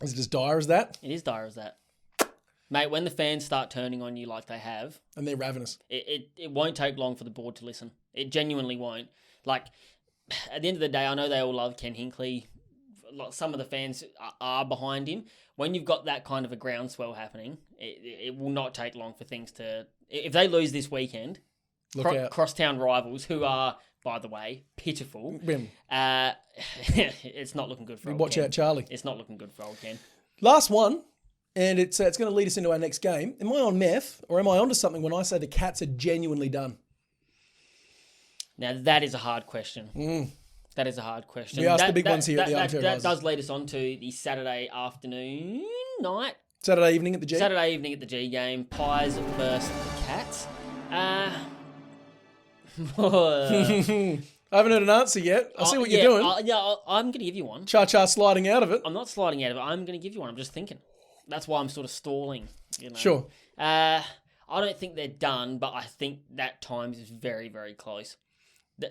Is it as dire as that? It is dire as that. Mate, when the fans start turning on you like they have... And they're ravenous. It won't take long for the board to listen. It genuinely won't. Like, at the end of the day, I know they all love Ken Hinkley. Some of the fans are behind him. When you've got that kind of a groundswell happening, it will not take long for things to... If they lose this weekend, crosstown rivals, who are, by the way, pitiful, it's not looking good for old Watch Ken. out, Charlie. It's not looking good for old Ken. Last one, and it's going to lead us into our next game. Am I on meth or am I onto something when I say the Cats are genuinely done? Now, that is a hard question. That is a hard question. We asked the big ones here at the Armchair That Advisors. does lead us on to the Saturday night. Saturday evening at the G? Saturday evening at the G game. Pies versus the Cats. I haven't heard an answer yet. I see what you're doing. I'm going to give you one. Cha-cha sliding out of it. I'm not sliding out of it. I'm going to give you one. I'm just thinking. That's why I'm sort of stalling. You know? Sure. I don't think they're done, but I think that time is very, very close.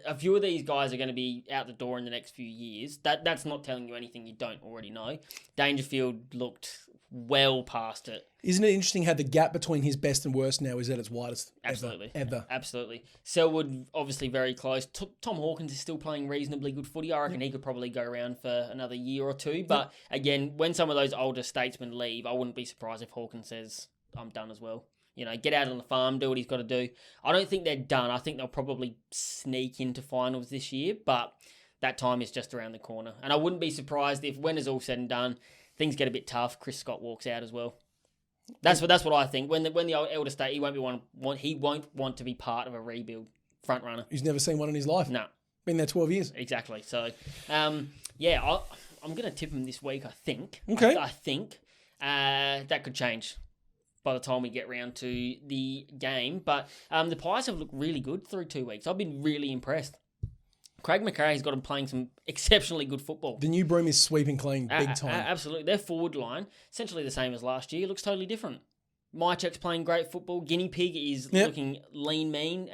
A few of these guys are going to be out the door in the next few years. That's not telling you anything you don't already know. Dangerfield looked well past it. Isn't it interesting how the gap between his best and worst now is at its widest? Absolutely. Ever. Absolutely. Selwood, obviously very close. Tom Hawkins is still playing reasonably good footy. I reckon he could probably go around for another year or two. But again, when some of those older statesmen leave, I wouldn't be surprised if Hawkins says, I'm done as well. You know, get out on the farm, do what he's got to do. I don't think they're done. I think they'll probably sneak into finals this year, but that time is just around the corner. And I wouldn't be surprised if, when it's all said and done, things get a bit tough. Chris Scott walks out as well. That's what I think. When the elder state, he won't want to be part of a rebuild front runner. He's never seen one in his life. No, been there 12 years. Exactly. So, I'm going to tip him this week. I think. Okay. I think that could change by the time we get round to the game. But the Pies have looked really good through 2 weeks. I've been really impressed. Craig McRae's got them playing some exceptionally good football. The new broom is sweeping clean big time. Absolutely. Their forward line, essentially the same as last year, looks totally different. Mychek's playing great football. Guinea Pig is looking lean, mean,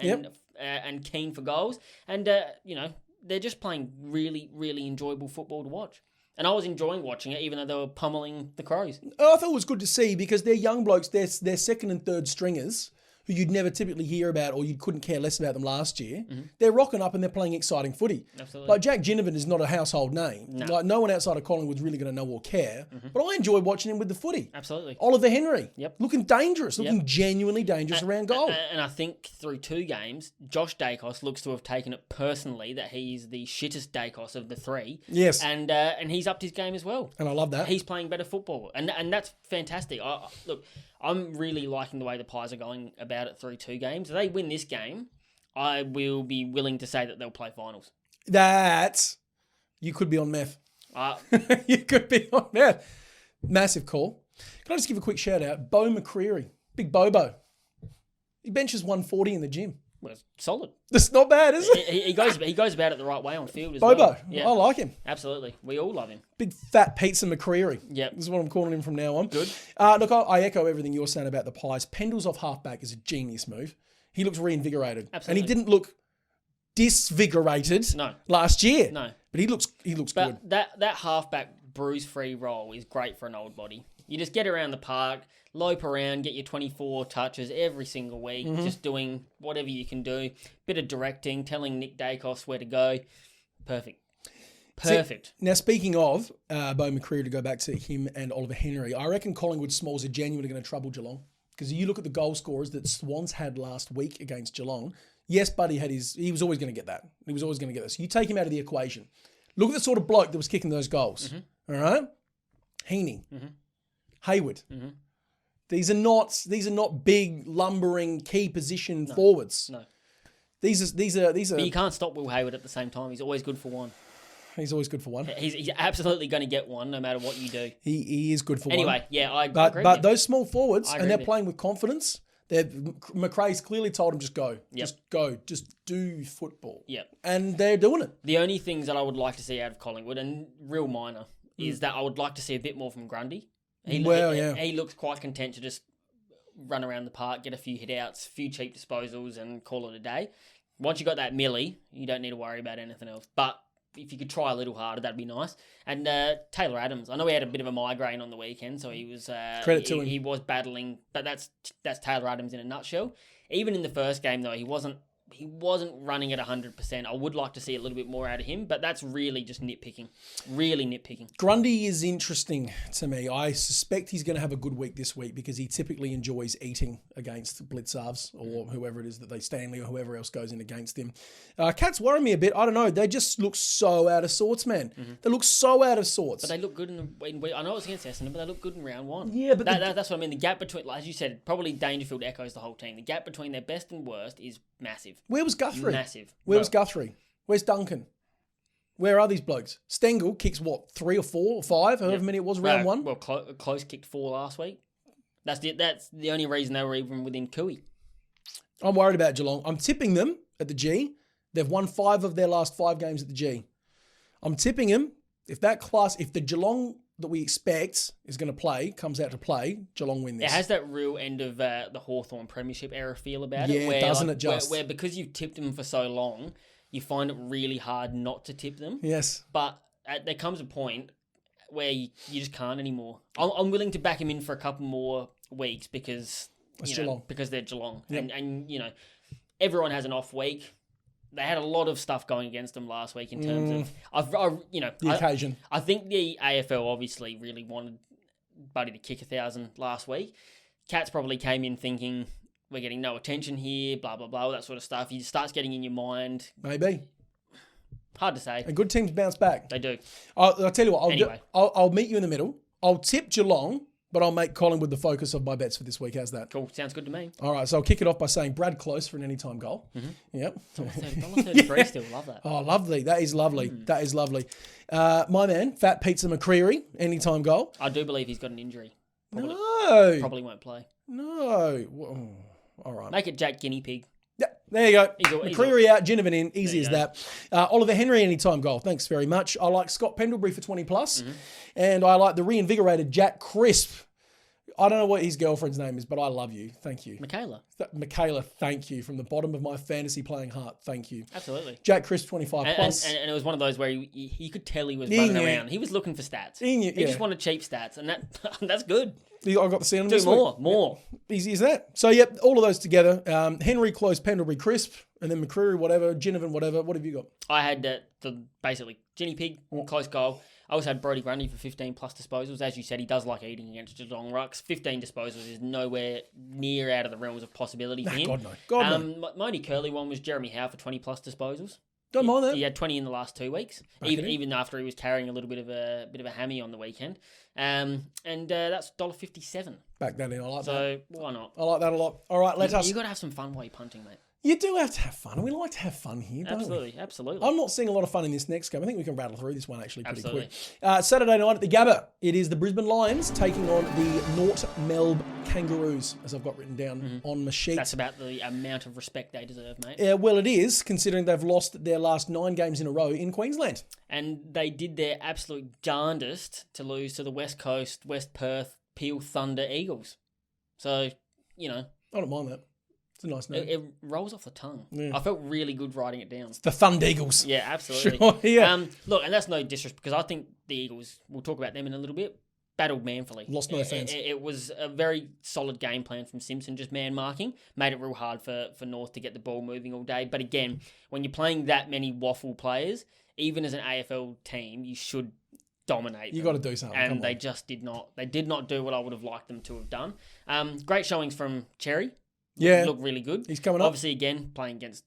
and keen for goals. And, they're just playing really, really enjoyable football to watch. And I was enjoying watching it, even though they were pummeling the Crows. I thought it was good to see because they're young blokes. They're second and third stringers who you'd never typically hear about or you couldn't care less about them last year. Mm-hmm. They're rocking up and they're playing exciting footy. Absolutely. Like Jack Ginnivan is not a household name. No. Like no one outside of Collingwood's really going to know or care. Mm-hmm. But I enjoy watching him with the footy. Absolutely. Oliver Henry. Yep. Looking dangerous. Looking genuinely dangerous around goal. And I think through 2 games, Josh Dacos looks to have taken it personally that he's the shittest Dacos of the 3. Yes. And he's upped his game as well. And I love that. He's playing better football. And that's fantastic. Look, I'm really liking the way the Pies are going about it through 2 games. If they win this game, I will be willing to say that they'll play finals. You could be on meth. Uh, You could be on meth. Massive call. Can I just give a quick shout out? Bo McCreary, big Bobo. He benches 140 in the gym. Well, it's solid. That's not bad, is it? He goes about it the right way on field as Bobo. well. Yeah, I like him. absolutely. We all love him. Big fat pizza McCreary. Yep. This is what I'm calling him from now on. Good. Look, I echo everything you're saying about the Pies. Pendle's off halfback is a genius move. He looks reinvigorated. Absolutely. And he didn't look disvigorated last year. No. But he looks good. But that halfback bruise-free role is great for an old body. You just get around the park, lope around, get your 24 touches every single week, just doing whatever you can do. Bit of directing, telling Nick Dacos where to go. Perfect. Now, speaking of Bo McCreary, to go back to him and Oliver Henry, I reckon Collingwood Smalls are genuinely going to trouble Geelong. Because you look at the goal scorers that Swans had last week against Geelong. Yes, Buddy he was always going to get that. He was always going to get this. You take him out of the equation. Look at the sort of bloke that was kicking those goals. All right? Heaney. Hayward. These are not big, lumbering, key position forwards. No. These are. But you can't stop Will Hayward at the same time. He's always good for one. He's always good for one. He's absolutely going to get one no matter what you do. He is good for one. Anyway, yeah, I agree. But those small forwards, and they're with playing with confidence. McRae's clearly told him, just go. Yep. Just go. Just do football. Yep. And they're doing it. The only things that I would like to see out of Collingwood, and real minor, is that I would like to see a bit more from Grundy. He looks quite content to just run around the park, get a few hit-outs, a few cheap disposals, and call it a day. Once you got that millie, you don't need to worry about anything else. But if you could try a little harder, that'd be nice. And Taylor Adams, I know he had a bit of a migraine on the weekend, so he was credit to him. He was battling, but that's Taylor Adams in a nutshell. Even in the first game, though, he wasn't running at 100%. I would like to see a little bit more out of him, but that's really just nitpicking. Really nitpicking. Grundy is interesting to me. I suspect he's going to have a good week this week because he typically enjoys eating against Blitzarves or whoever it is that Stanley or whoever else goes in against him. Cats worry me a bit. I don't know. They just look so out of sorts, man. They look so out of sorts. But they look good I know it's against Essendon, but they look good in round one. Yeah, but that's what I mean. The gap between, as you said, probably Dangerfield echoes the whole team. The gap between their best and worst is massive. Where was Guthrie? Massive. Where was Guthrie? Where's Duncan? Where are these blokes? Stengel kicks 3 or 4 or 5, however many it was, round one? Well, Close kicked 4 last week. That's the only reason they were even within Cooey. I'm worried about Geelong. I'm tipping them at the G. They've won 5 of their last 5 games at the G. I'm tipping them. If the Geelong that we expect is going to play comes out to play, Geelong win this. It has that real end of the Hawthorn premiership era feel about it. Yeah, doesn't it just? Where because you've tipped them for so long, you find it really hard not to tip them. Yes. But there comes a point where you just can't anymore. I'm willing to back him in for a couple more weeks because they're Geelong. Yep. And everyone has an off week. They had a lot of stuff going against them last week in terms of the occasion. I think the AFL obviously really wanted Buddy to kick 1,000 last week. Cats probably came in thinking we're getting no attention here, blah blah blah, all that sort of stuff. It starts getting in your mind. Maybe. Hard to say. And good teams bounce back. They do. I'll tell you what. I'll meet you in the middle. I'll tip Geelong, but I'll make Collingwood the focus of my bets for this week. How's that? Cool. Sounds good to me. All right, so I'll kick it off by saying Brad Close for an anytime goal. Yep. $33 still. Love that. Oh, lovely. That is lovely. That is lovely. My man, Fat Pizza McCreary, anytime goal. I do believe he's got an injury. Probably won't play. No. All right. Make it Jack Guinea Pig. Yeah, there you go. McCreary out, Ginnivan in. Easy as that. Oliver Henry, anytime goal. Thanks very much. I like Scott Pendlebury for 20 plus. And I like the reinvigorated Jack Crisp. I don't know what his girlfriend's name is, but I love you. Thank you. Michaela, thank you. From the bottom of my fantasy playing heart, thank you. Absolutely. Jack Crisp, 25 plus. And it was one of those where you could tell he was running around. He was looking for stats. He just wanted cheap stats, and that's good. I got the sound of this more. Easy as that. So, yep, all of those together. Henry, Close, Pendlebury, Crisp, and then McCreary, whatever, Ginnivan, whatever. What have you got? I had basically Ginny Pig, close goal. I also had Brodie Grundy for 15 plus disposals. As you said, he does like eating against Geelong rucks. 15 disposals is nowhere near out of the realms of possibility for him. God no. My only curly one was Jeremy Howe for 20 plus disposals. Don't mind that. He had 20 in the last 2 weeks, even after he was carrying a little bit of a hammy on the weekend. And that's $1.57. Back that in. I like that. So why not? I like that a lot. All right, let us. You got to have some fun while you're punting, mate. You do have to have fun. We like to have fun here, don't we? Absolutely. I'm not seeing a lot of fun in this next game. I think we can rattle through this one actually pretty quick. Saturday night at the Gabba, it is the Brisbane Lions taking on the North Melbourne Kangaroos, as I've got written down on my sheet. That's about the amount of respect they deserve, mate. Yeah, well, it is, considering they've lost their last 9 games in a row in Queensland. And they did their absolute darndest to lose to the West Coast, West Perth, Peel Thunder Eagles. So, you know. I don't mind that. It's a nice name. It rolls off the tongue. Yeah. I felt really good writing it down. The Thunder Eagles. Yeah, absolutely. Sure, yeah. Look, and that's no disrespect, because I think the Eagles, we'll talk about them in a little bit, battled manfully. Lost no fans. It was a very solid game plan from Simpson, just man marking. Made it real hard for North to get the ball moving all day. But again, when you're playing that many waffle players, even as an AFL team, you should dominate. You got to do something. And they just did not. They did not do what I would have liked them to have done. Great showings from Cherry. Yeah. Looked really good. He's coming up. Obviously, again, playing against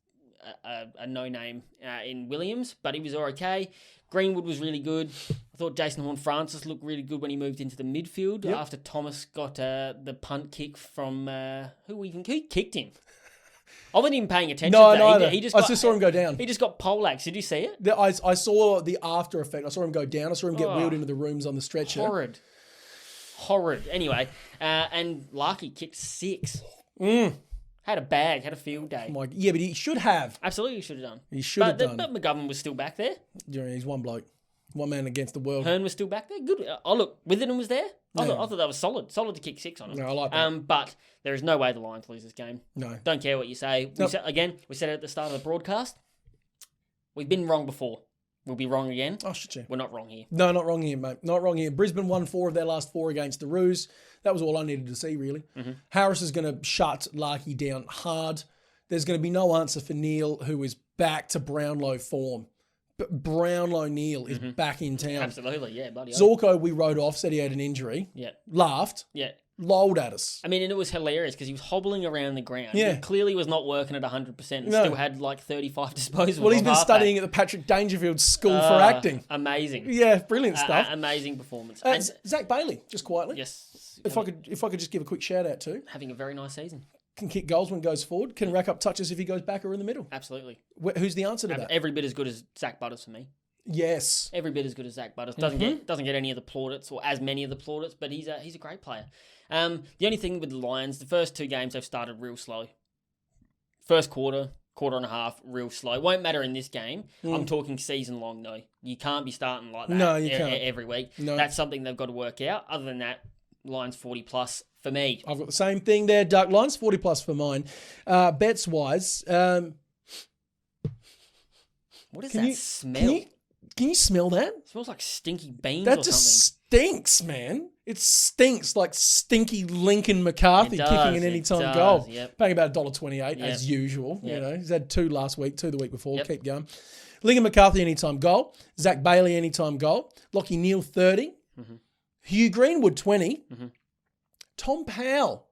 a no-name in Williams, but he was okay. Greenwood was really good. I thought Jason Horne-Francis looked really good when he moved into the midfield after Thomas got the punt kick from... Who kicked him? I wasn't even paying attention to that. I just saw him go down. He just got poleaxed. Did you see it? I saw the after effect. I saw him go down. I saw him get wheeled into the rooms on the stretcher. Horrid. Anyway, and Larky kicked 6. Had a field day. But he should have. Absolutely should have done. He should have done. But McGovern was still back there. Yeah, he's one bloke. One man against the world. Hearn was still back there. Good. Oh, look, Witherden was there. I thought that was solid. Solid to kick 6 on him. No, I like that. But there is no way the Lions lose this game. No. Don't care what you say. Nope. We said it at the start of the broadcast. We've been wrong before. We'll be wrong again. Oh, shit, yeah. We're not wrong here. No, not wrong here, mate. Not wrong here. Brisbane won 4 of their last 4 against the Roos. That was all I needed to see, really. Harris is going to shut Larky down hard. There's going to be no answer for Neil, who is back to Brownlow form. But Brownlow Neil is back in town. Absolutely, yeah, bloody Zorko, we wrote off, said he had an injury. Yeah. Laughed. Yeah. Lolled at us. I mean, and it was hilarious because he was hobbling around the ground. Yeah. He clearly was not working at 100% and still had like 35 disposals. Well, he's been studying at the Patrick Dangerfield School for Acting. Amazing. Yeah, brilliant stuff. Amazing performance. Zach Bailey, just quietly. Yes. If I could just give a quick shout out to. Having a very nice season. Can kick goals when goes forward. Can rack up touches if he goes back or in the middle. Absolutely. Who's the answer to that? Every bit as good as Zach Butters for me. Yes. Every bit as good as Zach Butters. Doesn't get any of the plaudits or as many of the plaudits, but he's a great player. The only thing with the Lions, the first 2 games they've started real slow. First quarter and a half, real slow. Won't matter in this game. I'm talking season long though. You can't be starting like that. No, you can't. Every week. No. That's something they've got to work out. Other than that, Lions 40 plus for me. I've got the same thing there, Duck. Lions 40 plus for mine. Bets wise, what is that smell? Can you smell that? It smells like stinky beans That or just something. stinks, man. It stinks like stinky Lincoln McCarthy kicking an anytime goal. Yep. Paying about $1.28 as usual. Yep. You know, he's had 2 last week, 2 the week before. Yep. Keep going. Lincoln McCarthy anytime goal. Zach Bailey anytime goal. Lockie Neal 30. Hugh Greenwood 20. Tom Powell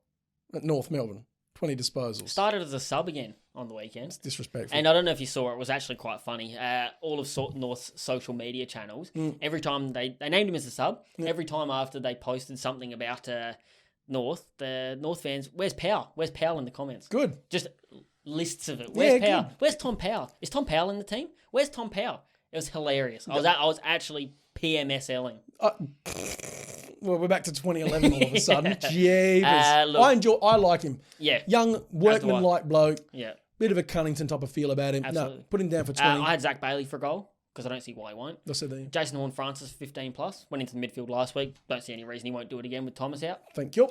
at North Melbourne 20 disposals. Started as a sub again on the weekend. It's disrespectful. And I don't know if you saw it, it was actually quite funny. All of North's social media channels, every time they named him as a sub, every time after they posted something about North, the North fans, where's Powell? Where's Powell in the comments? Good. Just lists of it. Where's Powell? Good. Where's Tom Powell? Is Tom Powell in the team? Where's Tom Powell? It was hilarious. I was actually PMSLing. Well, we're back to 2011 all of a sudden. Jeepers. Look, I like him. Yeah. Young, workman-like bloke. Yeah. Bit of a Cunnington type of feel about him. Absolutely. No, put him down for 20. I had Zach Bailey for a goal because I don't see why he won't. I said that. Jason Horne-Francis, 15 plus. Went into the midfield last week. Don't see any reason he won't do it again with Thomas out. Thank you.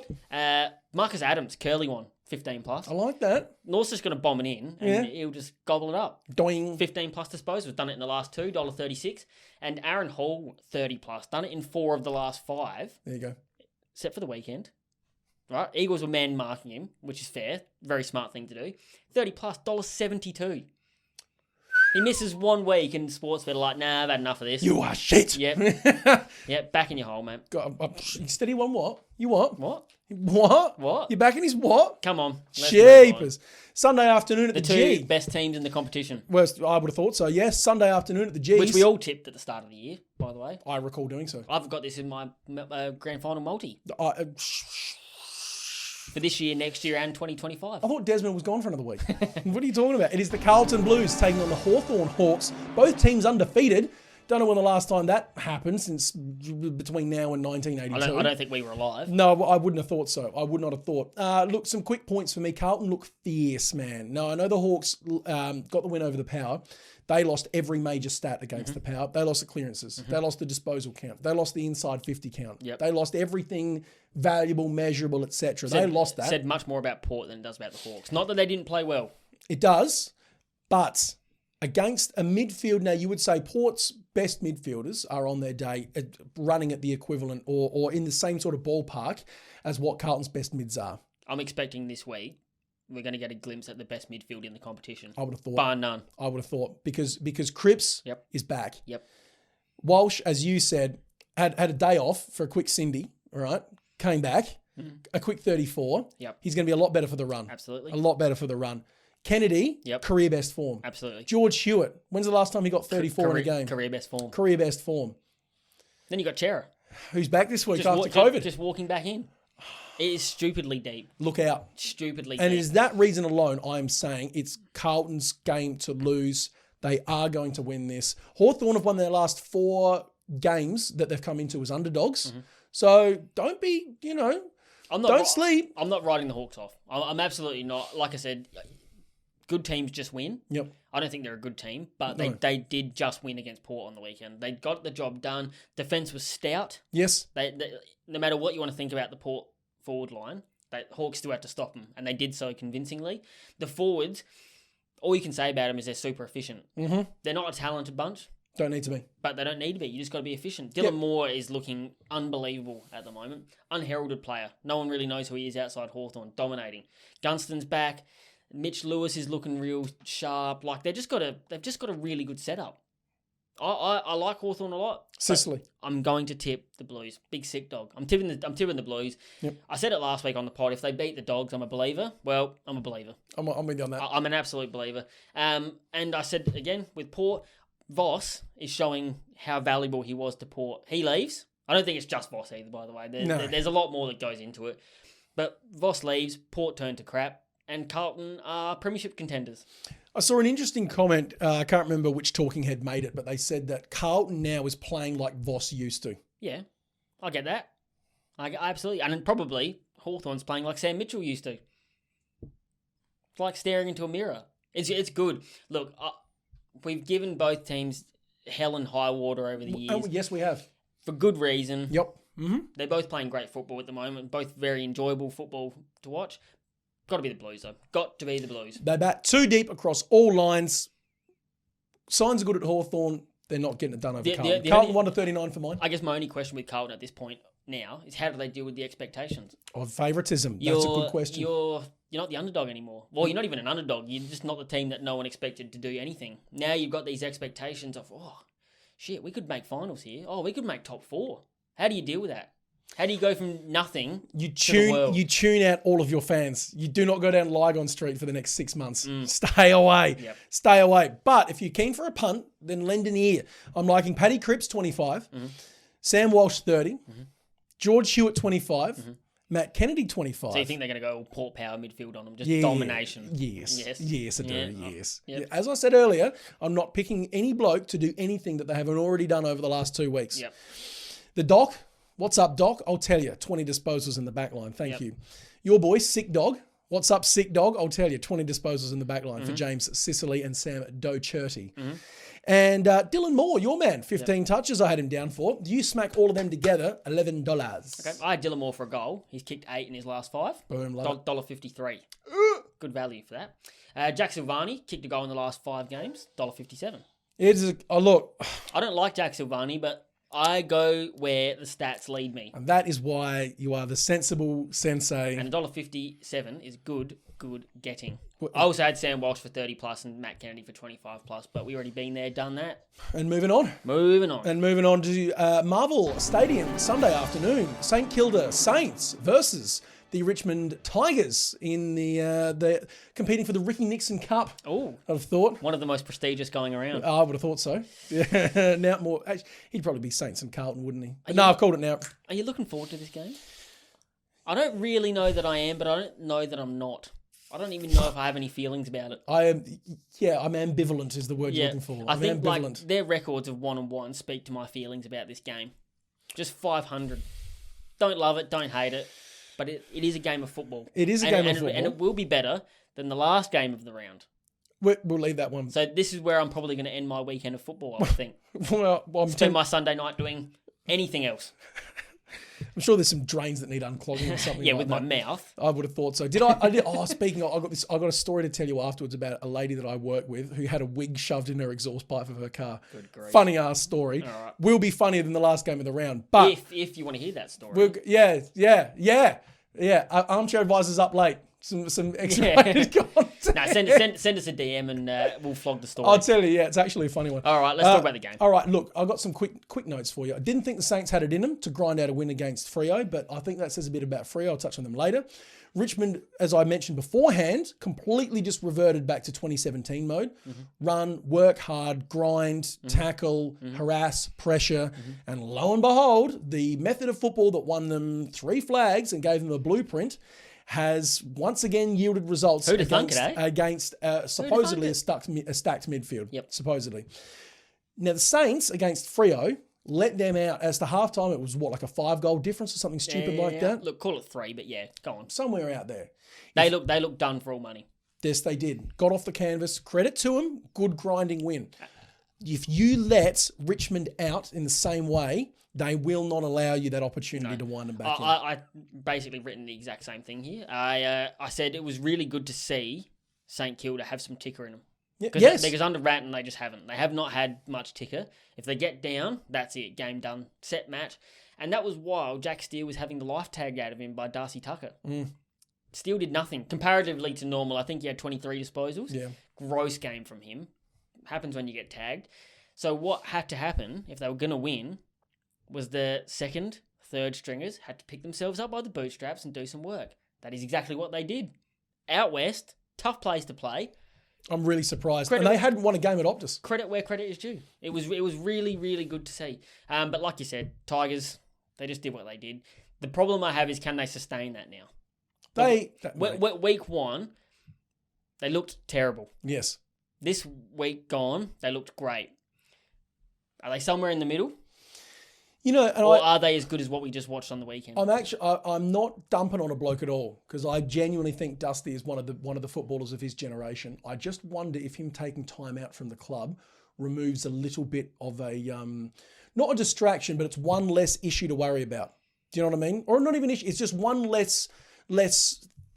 Marcus Adams, curly one, 15 plus. I like that. North's just going to bomb it in and he'll just gobble it up. Doing. 15 plus disposals. We've done it in the last 2, $1.36. And Aaron Hall, 30 plus. Done it in 4 of the last 5. There you go. Except for the weekend. Right? Eagles were man marking him, which is fair. Very smart thing to do. 30 plus, $1.72. He misses 1 week and Sportsbet are like, nah, I've had enough of this. You are shit. Yep. Yep, back in your hole, mate. Steady one what? You what? What? What? What? You're back in his what? Come on. Jeepers. Sunday afternoon at the two G. best teams in the competition. Well, I would have thought so, yes. Sunday afternoon at the G. Which we all tipped at the start of the year, by the way. I recall doing so. I've got this in my grand final multi. for this year, next year, and 2025. I thought Desmond was gone for another week. What are you talking about? It is the Carlton Blues taking on the Hawthorn Hawks. Both teams undefeated. Don't know when the last time that happened, since between now and 1982. I don't think we were alive. No, I wouldn't have thought so. I would not have thought. Look, some quick points for me. Carlton look fierce, man. No, I know the Hawks got the win over the Power. They lost every major stat against the Power. They lost the clearances. They lost the disposal count. They lost the inside 50 count. Yep. They lost everything valuable, measurable, etc. They lost that. Said much more about Port than it does about the Hawks. Not that they didn't play well. It does, but against a midfield, now you would say Port's best midfielders are on their day running at the equivalent or in the same sort of ballpark as what Carlton's best mids are. I'm expecting this week we're going to get a glimpse at the best midfield in the competition. I would have thought. Bar none. I would have thought because Cripps is back. Yep. Walsh, as you said, had a day off for a quick Cindy, all right? Came back, a quick 34. Yep. He's going to be a lot better for the run. Absolutely. A lot better for the run. Kennedy, career best form. Absolutely. George Hewitt, when's the last time he got 34 in a game? Career best form. Career best form. Then you got Chera. Who's back this week after COVID. Just walking back in. It is stupidly deep. Look out. Stupidly And deep. it is that reason alone I'm saying it's Carlton's game to lose. They are going to win this. Hawthorn have won their last 4 games that they've come into as underdogs. So don't be, don't sleep. I'm not writing the Hawks off. I'm absolutely not. Like I said, good teams just win. Yep. I don't think they're a good team, but they did just win against Port on the weekend. They got the job done. Defence was stout. Yes. They no matter what you want to think about the Port forward line, Hawks still had to stop them, and they did so convincingly. The forwards, all you can say about them is they're super efficient. They're not a talented bunch. Don't need to be. But they don't need to be. You just got to be efficient. Dylan Moore is looking unbelievable at the moment. Unheralded player. No one really knows who he is outside Hawthorn. Dominating. Gunston's back. Mitch Lewis is looking real sharp. Like they've just got a really good setup. I like Hawthorn a lot. Sicily. I'm going to tip the Blues. Big sick dog. I'm tipping the Blues. Yep. I said it last week on the pod. If they beat the Dogs, I'm a believer. Well, I'm a believer. I'm with you on that. I'm an absolute believer. And I said again with Port, Voss is showing how valuable he was to Port. He leaves. I don't think it's just Voss either, by the way. There's a lot more that goes into it. But Voss leaves, Port turn to crap, and Carlton are premiership contenders. I saw an interesting comment. I can't remember which talking head made it, but they said that Carlton now is playing like Voss used to. Yeah, I get that. I absolutely. And probably Hawthorn's playing like Sam Mitchell used to. It's like staring into a mirror. It's good. Look, we've given both teams hell and high water over the years. Oh, yes, we have. For good reason. Yep. They're both playing great football at the moment. Both very enjoyable football to watch. Got to be the Blues, though. Got to be the Blues. They bat 2 deep across all lines. Signs are good at Hawthorn. They're not getting it done over Carlton. Carlton 1-39 for mine. I guess my only question with Carlton at this point now is how do they deal with the expectations? Of favouritism. That's a good question. You're not the underdog anymore. Well, you're not even an underdog. You're just not the team that no one expected to do anything. Now you've got these expectations of, shit, we could make finals here. We could make top 4. How do you deal with that? How do you go from nothing to the world? You tune out all of your fans. You do not go down Lygon Street for the next 6 months. Stay away. Yep. Stay away. But if you're keen for a punt, then lend an ear. I'm liking Paddy Cripps, 25. Sam Walsh, 30. George Hewitt, 25. Matt Kennedy, 25. So you think they're going to go Port Power midfield on them? Just domination? Yes, I do, yes. Yep. As I said earlier, I'm not picking any bloke to do anything that they haven't already done over the last 2 weeks. Yep. The Doc, what's up, Doc? I'll tell you, 20 disposals in the back line. Thank you. Your boy, Sick Dog. What's up, Sick Dog? I'll tell you, 20 disposals in the back line for James Sicily and Sam Docherty. And Dylan Moore, your man, 15 touches I had him down for. You smack all of them together, $11. Okay, I had Dylan Moore for a goal. He's kicked 8 in his last 5. Boom, love it. $1.53. Good value for that. Jack Silvani kicked a goal in the last 5 games. $1.57. Look. I don't like Jack Silvani, but I go where the stats lead me. And that is why you are the sensible sensei. And $1.57 is good getting. I also had Sam Walsh for 30 plus and Matt Kennedy for 25 plus, but we already been there, done that. And moving on. And moving on to Marvel Stadium, Sunday afternoon. St Kilda Saints versus the Richmond Tigers in the competing for the Ricky Nixon Cup. Oh, I'd have thought. One of the most prestigious going around. I would have thought so. Yeah. Now more. He'd probably be Saints and Carlton, wouldn't he? But no, I've called it now. Are you looking forward to this game? I don't really know that I am, but I don't know that I'm not. I don't even know if I have any feelings about it. I'm ambivalent is the word you're looking for. I think ambivalent. Like their records of 1-1 speak to my feelings about this game. Just 500. Don't love it, don't hate it, but it is a game of football. It is a game of football. And it will be better than the last game of the round. We'll leave that one. So this is where I'm probably going to end my weekend of football, I would think. I'm Spend my Sunday night doing anything else. I'm sure there's some drains that need unclogging or something. Yeah, like with that. my mouth. I would have thought so. Did I? Oh, speaking of, I got a story to tell you afterwards about a lady that I work with who had a wig shoved in her exhaust pipe of her car. Good grief. Funny ass story. All right. Will be funnier than the last game of the round. But if you want to hear that story. Yeah. Armchair Advisors up late. Some X-rated content. No, send us a DM and we'll flog the story. I'll tell you, it's actually a funny one. All right, let's talk about the game. All right, look, I've got some quick notes for you. I didn't think the Saints had it in them to grind out a win against Freo, but I think that says a bit about Freo. I'll touch on them later. Richmond, as I mentioned beforehand, completely just reverted back to 2017 mode. Mm-hmm. Run, work hard, grind, tackle, harass, pressure, and lo and behold, the method of football that won them 3 flags and gave them a blueprint has once again yielded results against supposedly a stacked midfield. Yep. Supposedly. Now, the Saints against Freo let them out as to halftime. It was like a 5-goal difference or something stupid like that. Look, call it 3, but yeah, go on. Somewhere out there. They look done for all money. Yes, they did. Got off the canvas. Credit to them. Good grinding win. If you let Richmond out in the same way, they will not allow you that opportunity to wind them back in. I basically written the exact same thing here. I said it was really good to see St Kilda have some ticker in them. Yes. Because under Ratton, they just haven't. They have not had much ticker. If they get down, that's it. Game done. Set match. And that was while Jack Steele was having the life tagged out of him by Darcy Tucker. Steele did nothing. Comparatively to normal, I think he had 23 disposals. Yeah. Gross game from him. Happens when you get tagged. So what had to happen if they were going to win was the second, third stringers had to pick themselves up by the bootstraps and do some work. That is exactly what they did. Out west, tough place to play. I'm really surprised. And they hadn't won a game at Optus. Credit where credit is due. It was really, really good to see. But like you said, Tigers, they just did what they did. The problem I have is, can they sustain that now? Week 1, they looked terrible. Yes. This week gone, they looked great. Are they somewhere in the middle? Or are they as good as what we just watched on the weekend? I'm not dumping on a bloke at all, because I genuinely think Dusty is one of the footballers of his generation. I just wonder if him taking time out from the club removes a little bit of a not a distraction, but it's one less issue to worry about. Do you know what I mean? Or not even issue. It's just one less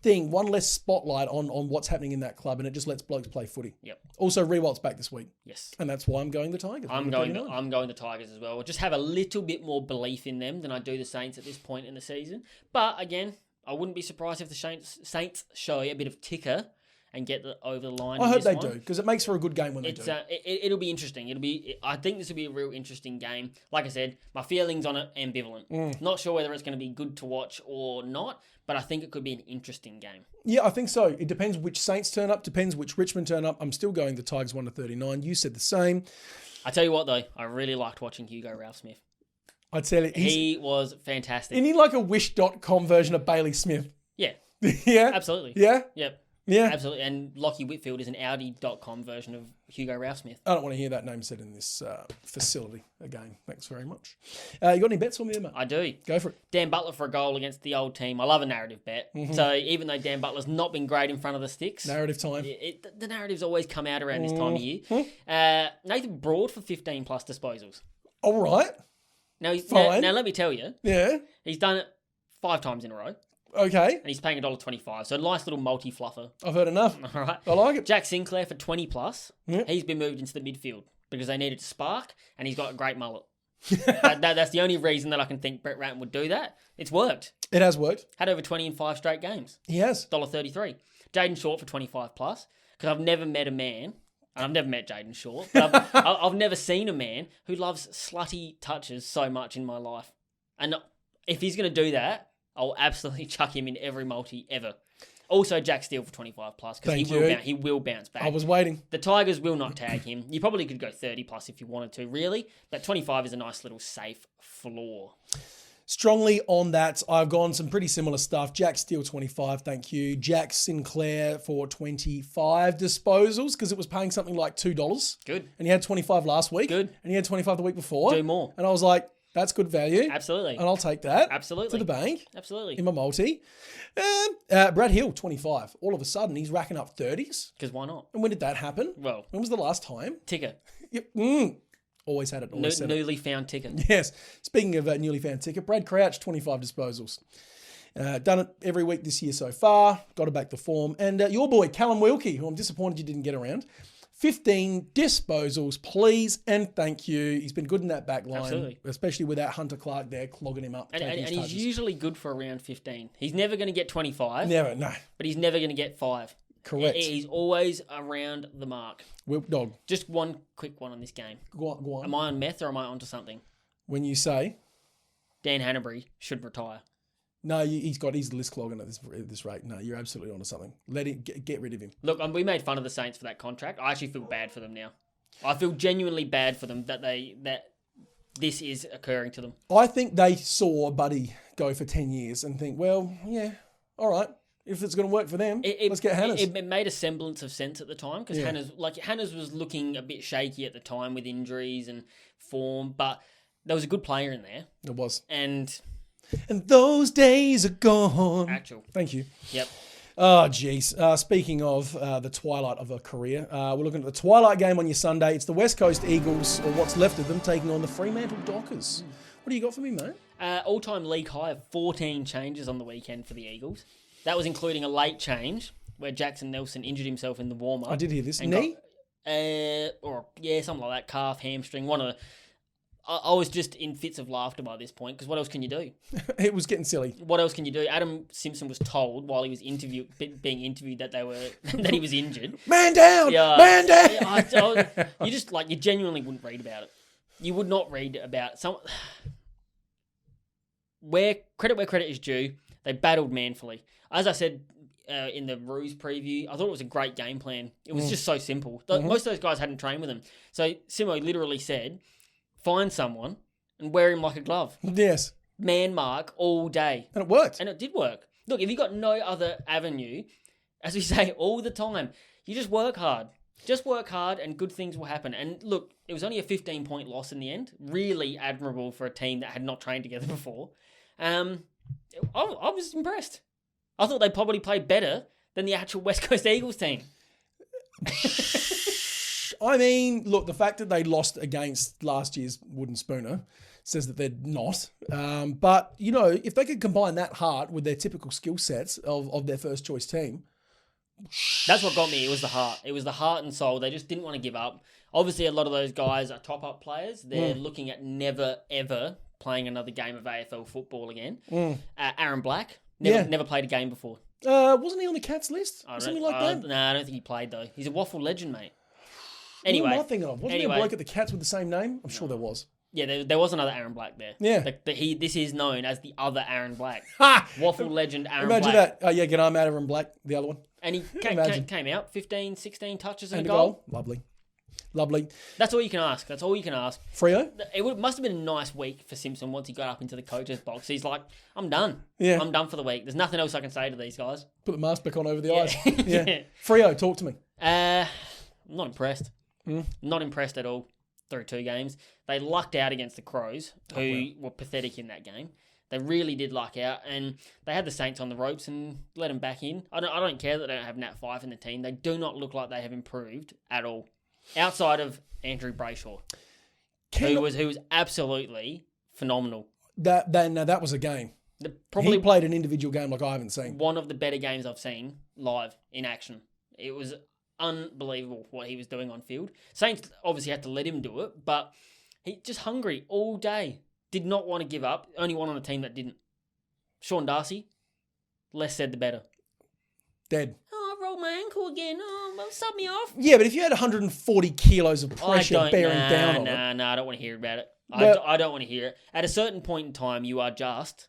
thing, one less spotlight on what's happening in that club, and it just lets blokes play footy. Yep. Also, Rewalt's back this week. Yes. And that's why I'm going the Tigers. I'm going the Tigers as well. I just have a little bit more belief in them than I do the Saints at this point in the season. But again, I wouldn't be surprised if the Saints show a bit of ticker and get over the line. I hope they do, because it makes for a good game when they do. It'll be interesting. I think this will be a real interesting game. Like I said, my feelings on it ambivalent. Not sure whether it's going to be good to watch or not, but I think it could be an interesting game. Yeah, I think so. It depends which Saints turn up, depends which Richmond turn up. I'm still going the Tigers 1-39. You said the same. I tell you what, though, I really liked watching Hugo Ralph-Smith. I tell you, he was fantastic. Isn't he like a Wish.com version of Bailey Smith? Yeah. Yeah? Absolutely. Yeah? Yep. Yeah. Absolutely. And Lockie Whitfield is an Audi.com version of Hugo Ralph-Smith. I don't want to hear that name said in this facility again. Thanks very much. You got any bets for me, mate? I do. Go for it. Dan Butler for a goal against the old team. I love a narrative bet. Mm-hmm. So even though Dan Butler's not been great in front of the sticks. Narrative time. The narratives always come out around this time of year. Nathan Broad for 15 plus disposals. All right. Now let me tell you. Yeah. He's done it 5 times in a row. Okay. And he's paying $1.25. So a nice little multi-fluffer. I've heard enough. All right. I like it. Jack Sinclair for 20 plus. Yeah. He's been moved into the midfield because they needed to spark, and he's got a great mullet. That's the only reason that I can think Brett Ratton would do that. It's worked. It has worked. Had over 20 in 5 straight games. He has. $1.33. Jaden Short for 25 plus. Because I've never met a man, and I've never met Jaden Short, but I've never seen a man who loves slutty touches so much in my life. And if he's going to do that, I'll absolutely chuck him in every multi ever. Also, Jack Steele for 25 plus, because he will bounce back. I was waiting. The Tigers will not tag him. You probably could go 30 plus if you wanted to, really. But 25 is a nice little safe floor. Strongly on that. I've gone some pretty similar stuff. Jack Steele, 25, thank you. Jack Sinclair for 25 disposals because it was paying something like $2. Good. And he had 25 last week. Good. And he had 25 the week before. Do more. And I was like, that's good value. Absolutely. And I'll take that. Absolutely. To the bank. Absolutely. In my multi. Brad Hill, 25. All of a sudden, he's racking up 30s. Because why not? And when did that happen? Well. When was the last time? Ticker. Always had it. Always said Newly found ticker. Yes. Speaking of newly found ticker, Brad Crouch, 25 disposals. Done it every week this year so far. Got to back the form. And your boy, Callum Wilkie, who I'm disappointed you didn't get around. 15 disposals, please and thank you. He's been good in that back line. Absolutely. Especially without Hunter Clark there clogging him up. And he's usually good for around 15. He's never going to get 25. Never, no. But he's never going to get 5. Correct. He's always around the mark. Dog. Just one quick one on this game. Go on. Am I on meth or am I onto something? When you say? Dan Hanbury should retire. No, he's the list clogging at this rate. No, you're absolutely onto something. Let him get rid of him. Look, we made fun of the Saints for that contract. I actually feel bad for them now. I feel genuinely bad for them that this is occurring to them. I think they saw Buddy go for 10 years and think, well, yeah, all right. If it's going to work for them, let's get Hannes. It made a semblance of sense at the time because Hannes was looking a bit shaky at the time with injuries and form, but there was a good player in there. It was. And those days are gone. Actual. Thank you. Yep. Oh, geez. Speaking of the twilight of a career, we're looking at the twilight game on your Sunday. It's the West Coast Eagles, or what's left of them, taking on the Fremantle Dockers. What do you got for me, mate? All-time league high of 14 changes on the weekend for the Eagles. That was including a late change where Jackson Nelson injured himself in the warm-up. I did hear this. Knee? Something like that. Calf, hamstring, I was just in fits of laughter by this point because what else can you do? It was getting silly. What else can you do? Adam Simpson was told while he was being interviewed that that he was injured. Man down! Yeah, Man down! You genuinely wouldn't read about it. You would not read about some. Where credit is due, they battled manfully. As I said in the Roos preview, I thought it was a great game plan. It was just so simple. Most of those guys hadn't trained with him. So Simo literally said, find someone and wear him like a glove. Yes. Man mark all day. And it worked. And it did work. Look, if you got no other avenue, as we say all the time, you just work hard. Just work hard and good things will happen. And look, it was only a 15-point loss in the end. Really admirable for a team that had not trained together before. I was impressed. I thought they probably played better than the actual West Coast Eagles team. I mean, look, the fact that they lost against last year's Wooden Spooner says that they're not. But, if they could combine that heart with their typical skill sets of their first choice team. That's what got me. It was the heart. It was the heart and soul. They just didn't want to give up. Obviously, a lot of those guys are top-up players. They're looking at never, ever playing another game of AFL football again. Aaron Black, never played a game before. Wasn't he on the Cats list? Something like that? No, I don't think he played, though. He's a waffle legend, mate. Anyway. What am I thinking of? Wasn't there a bloke at the Cats with the same name? I'm sure there was. Yeah, there was another Aaron Black there. Yeah. This is known as the other Aaron Black. Waffle legend Aaron Black. Imagine that. Oh, yeah, get Aaron Black, the other one. And he came out, 15, 16 touches and a goal. Lovely. That's all you can ask. Freo? It must have been a nice week for Simpson once he got up into the coach's box. He's like, I'm done. Yeah. I'm done for the week. There's nothing else I can say to these guys. Put the mask back on over the eyes. Yeah. Freo, talk to me. I'm not impressed. Not impressed at all through 2 games. They lucked out against the Crows, who were pathetic in that game. They really did luck out, and they had the Saints on the ropes and let them back in. I don't care that they don't have Nat Fyfe in the team. They do not look like they have improved at all, outside of Andrew Brayshaw, who was absolutely phenomenal. That was a game. He played an individual game like I haven't seen. One of the better games I've seen live in action. It was unbelievable what he was doing on field. Saints obviously had to let him do it, but he just hungry all day. Did not want to give up. Only one on a team that didn't. Sean Darcy, less said the better. Dead. Oh, I rolled my ankle again. Oh, sub me off. Yeah, but if you had 140 kilos of pressure bearing down on it. No, I don't want to hear about it. I don't want to hear it. At a certain point in time, you are just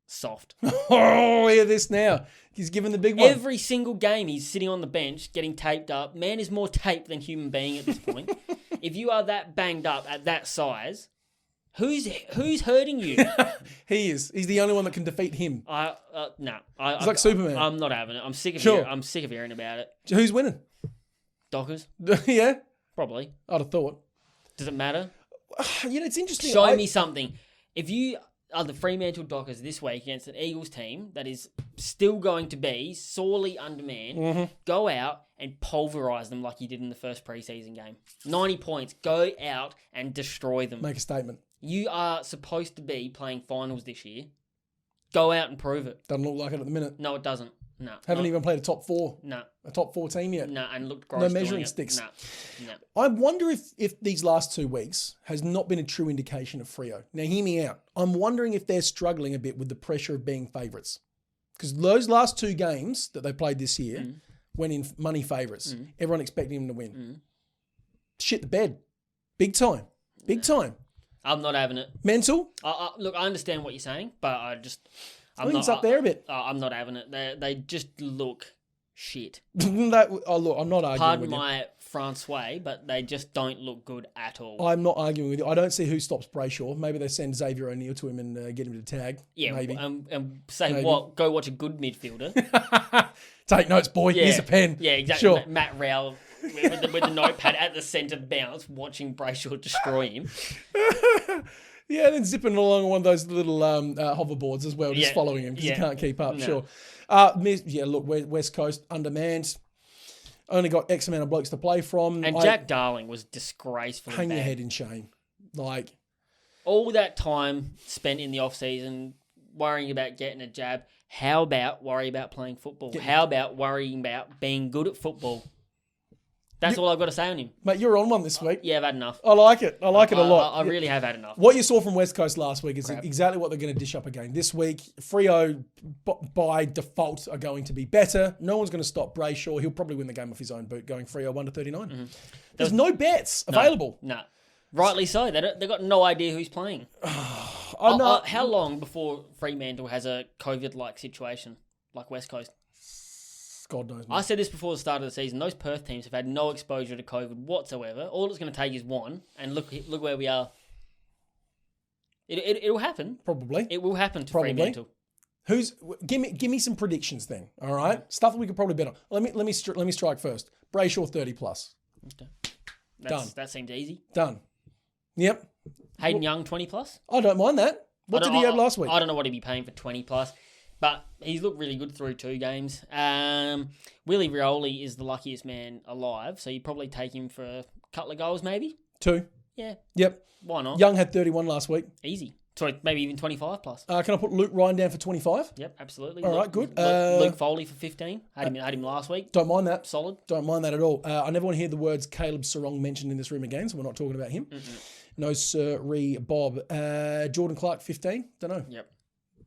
soft. Oh, hear this now. He's given the big one. Every single game, he's sitting on the bench, getting taped up. Man is more taped than human being at this point. If you are that banged up at that size, Who's hurting you? He is. He's the only one that can defeat him. No. He's like Superman. I'm not having it. I'm sick of I'm sick of hearing about it. Who's winning? Dockers, Yeah, probably. I'd have thought. Does it matter? It's interesting. Show me something. If you are the Fremantle Dockers this week against an Eagles team that is still going to be sorely undermanned, go out and pulverise them like you did in the first preseason game. 90 points. Go out and destroy them. Make a statement. You are supposed to be playing finals this year. Go out and prove it. Doesn't look like it at the minute. No, it doesn't. No. Haven't even played a top 4. No. A top 4 team yet. No, and looked gross. No measuring sticks. No. I wonder if these last 2 weeks has not been a true indication of Freo. Now, hear me out. I'm wondering if they're struggling a bit with the pressure of being favourites. Because those last 2 games that they played this year went in money favourites. Everyone expecting them to win. Shit the bed. Big time. Big time. I'm not having it. Mental? Look, I understand what you're saying, but I think it's up there a bit. I'm not having it. They just look shit. Look, I'm not arguing Pardon with you. my Francois, but they just don't look good at all. I'm not arguing with you. I don't see who stops Brayshaw. Maybe they send Xavier O'Neill to him and get him to tag. Yeah, maybe. And say Maybe. what? Go watch a good midfielder. Take notes, boy. Yeah. Here's a pen. Yeah, exactly. Sure. Matt Rowell with the notepad at the centre bounce, watching Brayshaw destroy him. Yeah, and then zipping along on one of those little hoverboards as well, just following him because you can't keep up. No. Sure. Look, West Coast undermanned. Only got X amount of blokes to play from. And Jack Darling was disgraceful. Hang your head in shame. Like, all that time spent in the off season worrying about getting a jab. How about worry about playing football? How about worrying about being good at football? That's all I've got to say on him. mate, you're on one this week. Yeah, I've had enough. I like it. I like it a lot. I really have had enough. What you saw from West Coast last week is exactly what they're going to dish up again. This week, Freo, by default, are going to be better. No one's going to stop Brayshaw. He'll probably win the game off his own boot, going Freo 1-39. There's no bets available. No. Rightly so. They've got no idea who's playing. How long before Fremantle has a COVID-like situation like West Coast? God knows. I said this before the start of the season. Those Perth teams have had no exposure to COVID whatsoever. All it's going to take is one, and look where we are. It'll happen. Probably. It will happen to Probably. Fremantle. Give me some predictions then. All right, stuff that we could probably bet on. Let me strike first. Brayshaw 30+. Okay. Done. That seems easy. Done. Yep. Hayden Young 20+. I don't mind that. What did he have last week? I don't know what he'd be paying for 20+. But he's looked really good through 2 games. Willie Rioli is the luckiest man alive, so you'd probably take him for a couple of goals, maybe. 2. Yeah. Yep. Why not? Young had 31 last week. Easy. Sorry, maybe even 25+. Can I put Luke Ryan down for 25? Yep, absolutely. All right, good. Luke Foley for 15. Had him last week. Don't mind that. Solid. Don't mind that at all. I never want to hear the words Caleb Sarong mentioned in this room again, so we're not talking about him. No, sir-ree, Bob. Jordan Clark, 15. Don't know. Yep.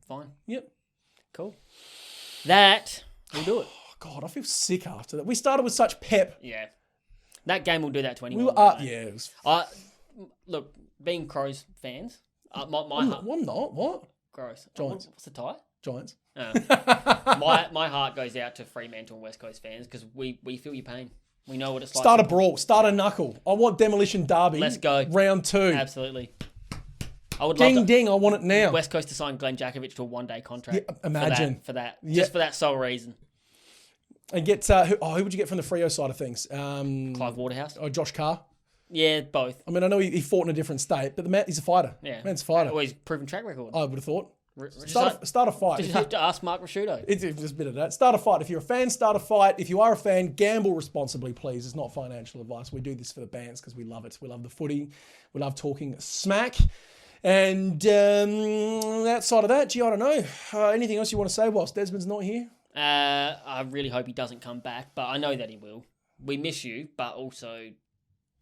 Fine. Yep. Cool. That will do it. Oh, God, I feel sick after that. We started with such pep. Yeah. That game will do that to anyone. We were up. Yeah. It was... Look, being Crows fans, I'm not. What? Crows. Giants. What's the tie? Giants. My heart goes out to Fremantle and West Coast fans because we feel your pain. We know what it's like. Start a brawl. Start a knuckle. I want Demolition Darby. Let's go. Round 2. Absolutely. I would love ding, I want it now. West Coast to sign Glenn Jakovic to a 1-day contract. Yeah, imagine. For that. Yeah. Just for that sole reason. And get, who would you get from the Freo side of things? Clive Waterhouse. Or Josh Carr? Yeah, both. I mean, I know he fought in a different state, but the man, he's a fighter. Yeah. Man's a fighter. Well, he's proven track record. I would have thought. Start a fight. Just have to ask Mark Rashudo. It's just a bit of that. Start a fight. If you're a fan, start a fight. If you are a fan, gamble responsibly, please. It's not financial advice. We do this for the bands because we love it. We love the footy. We love talking smack. And outside of that, I don't know. Anything else you want to say whilst Desmond's not here? I really hope he doesn't come back, but I know that he will. We miss you, but also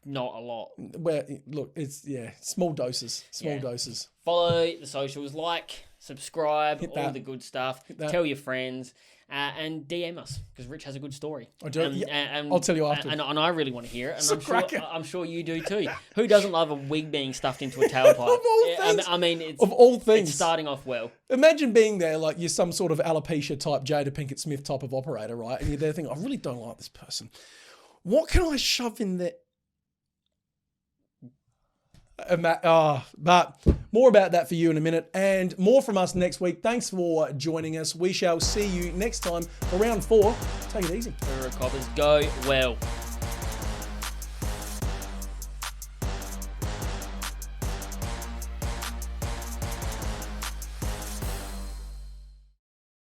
not a lot. Well, look, it's, small doses. Small doses. Follow the socials, like, subscribe, all the good stuff. Tell your friends, and DM us, because Rich has a good story. I do. And I'll tell you after. And I really want to hear it, and I'm sure you do too. Who doesn't love a wig being stuffed into a tailpipe? Of all things. I mean, of all things. It's starting off well. Imagine being there, like you're some sort of alopecia type, Jada Pinkett Smith type of operator, right? And you're there thinking, I really don't like this person. What can I shove in there? But more about that for you in a minute, and more from us next week. Thanks for joining us. We shall see you next time for round 4. Take it easy. Coppers, go well.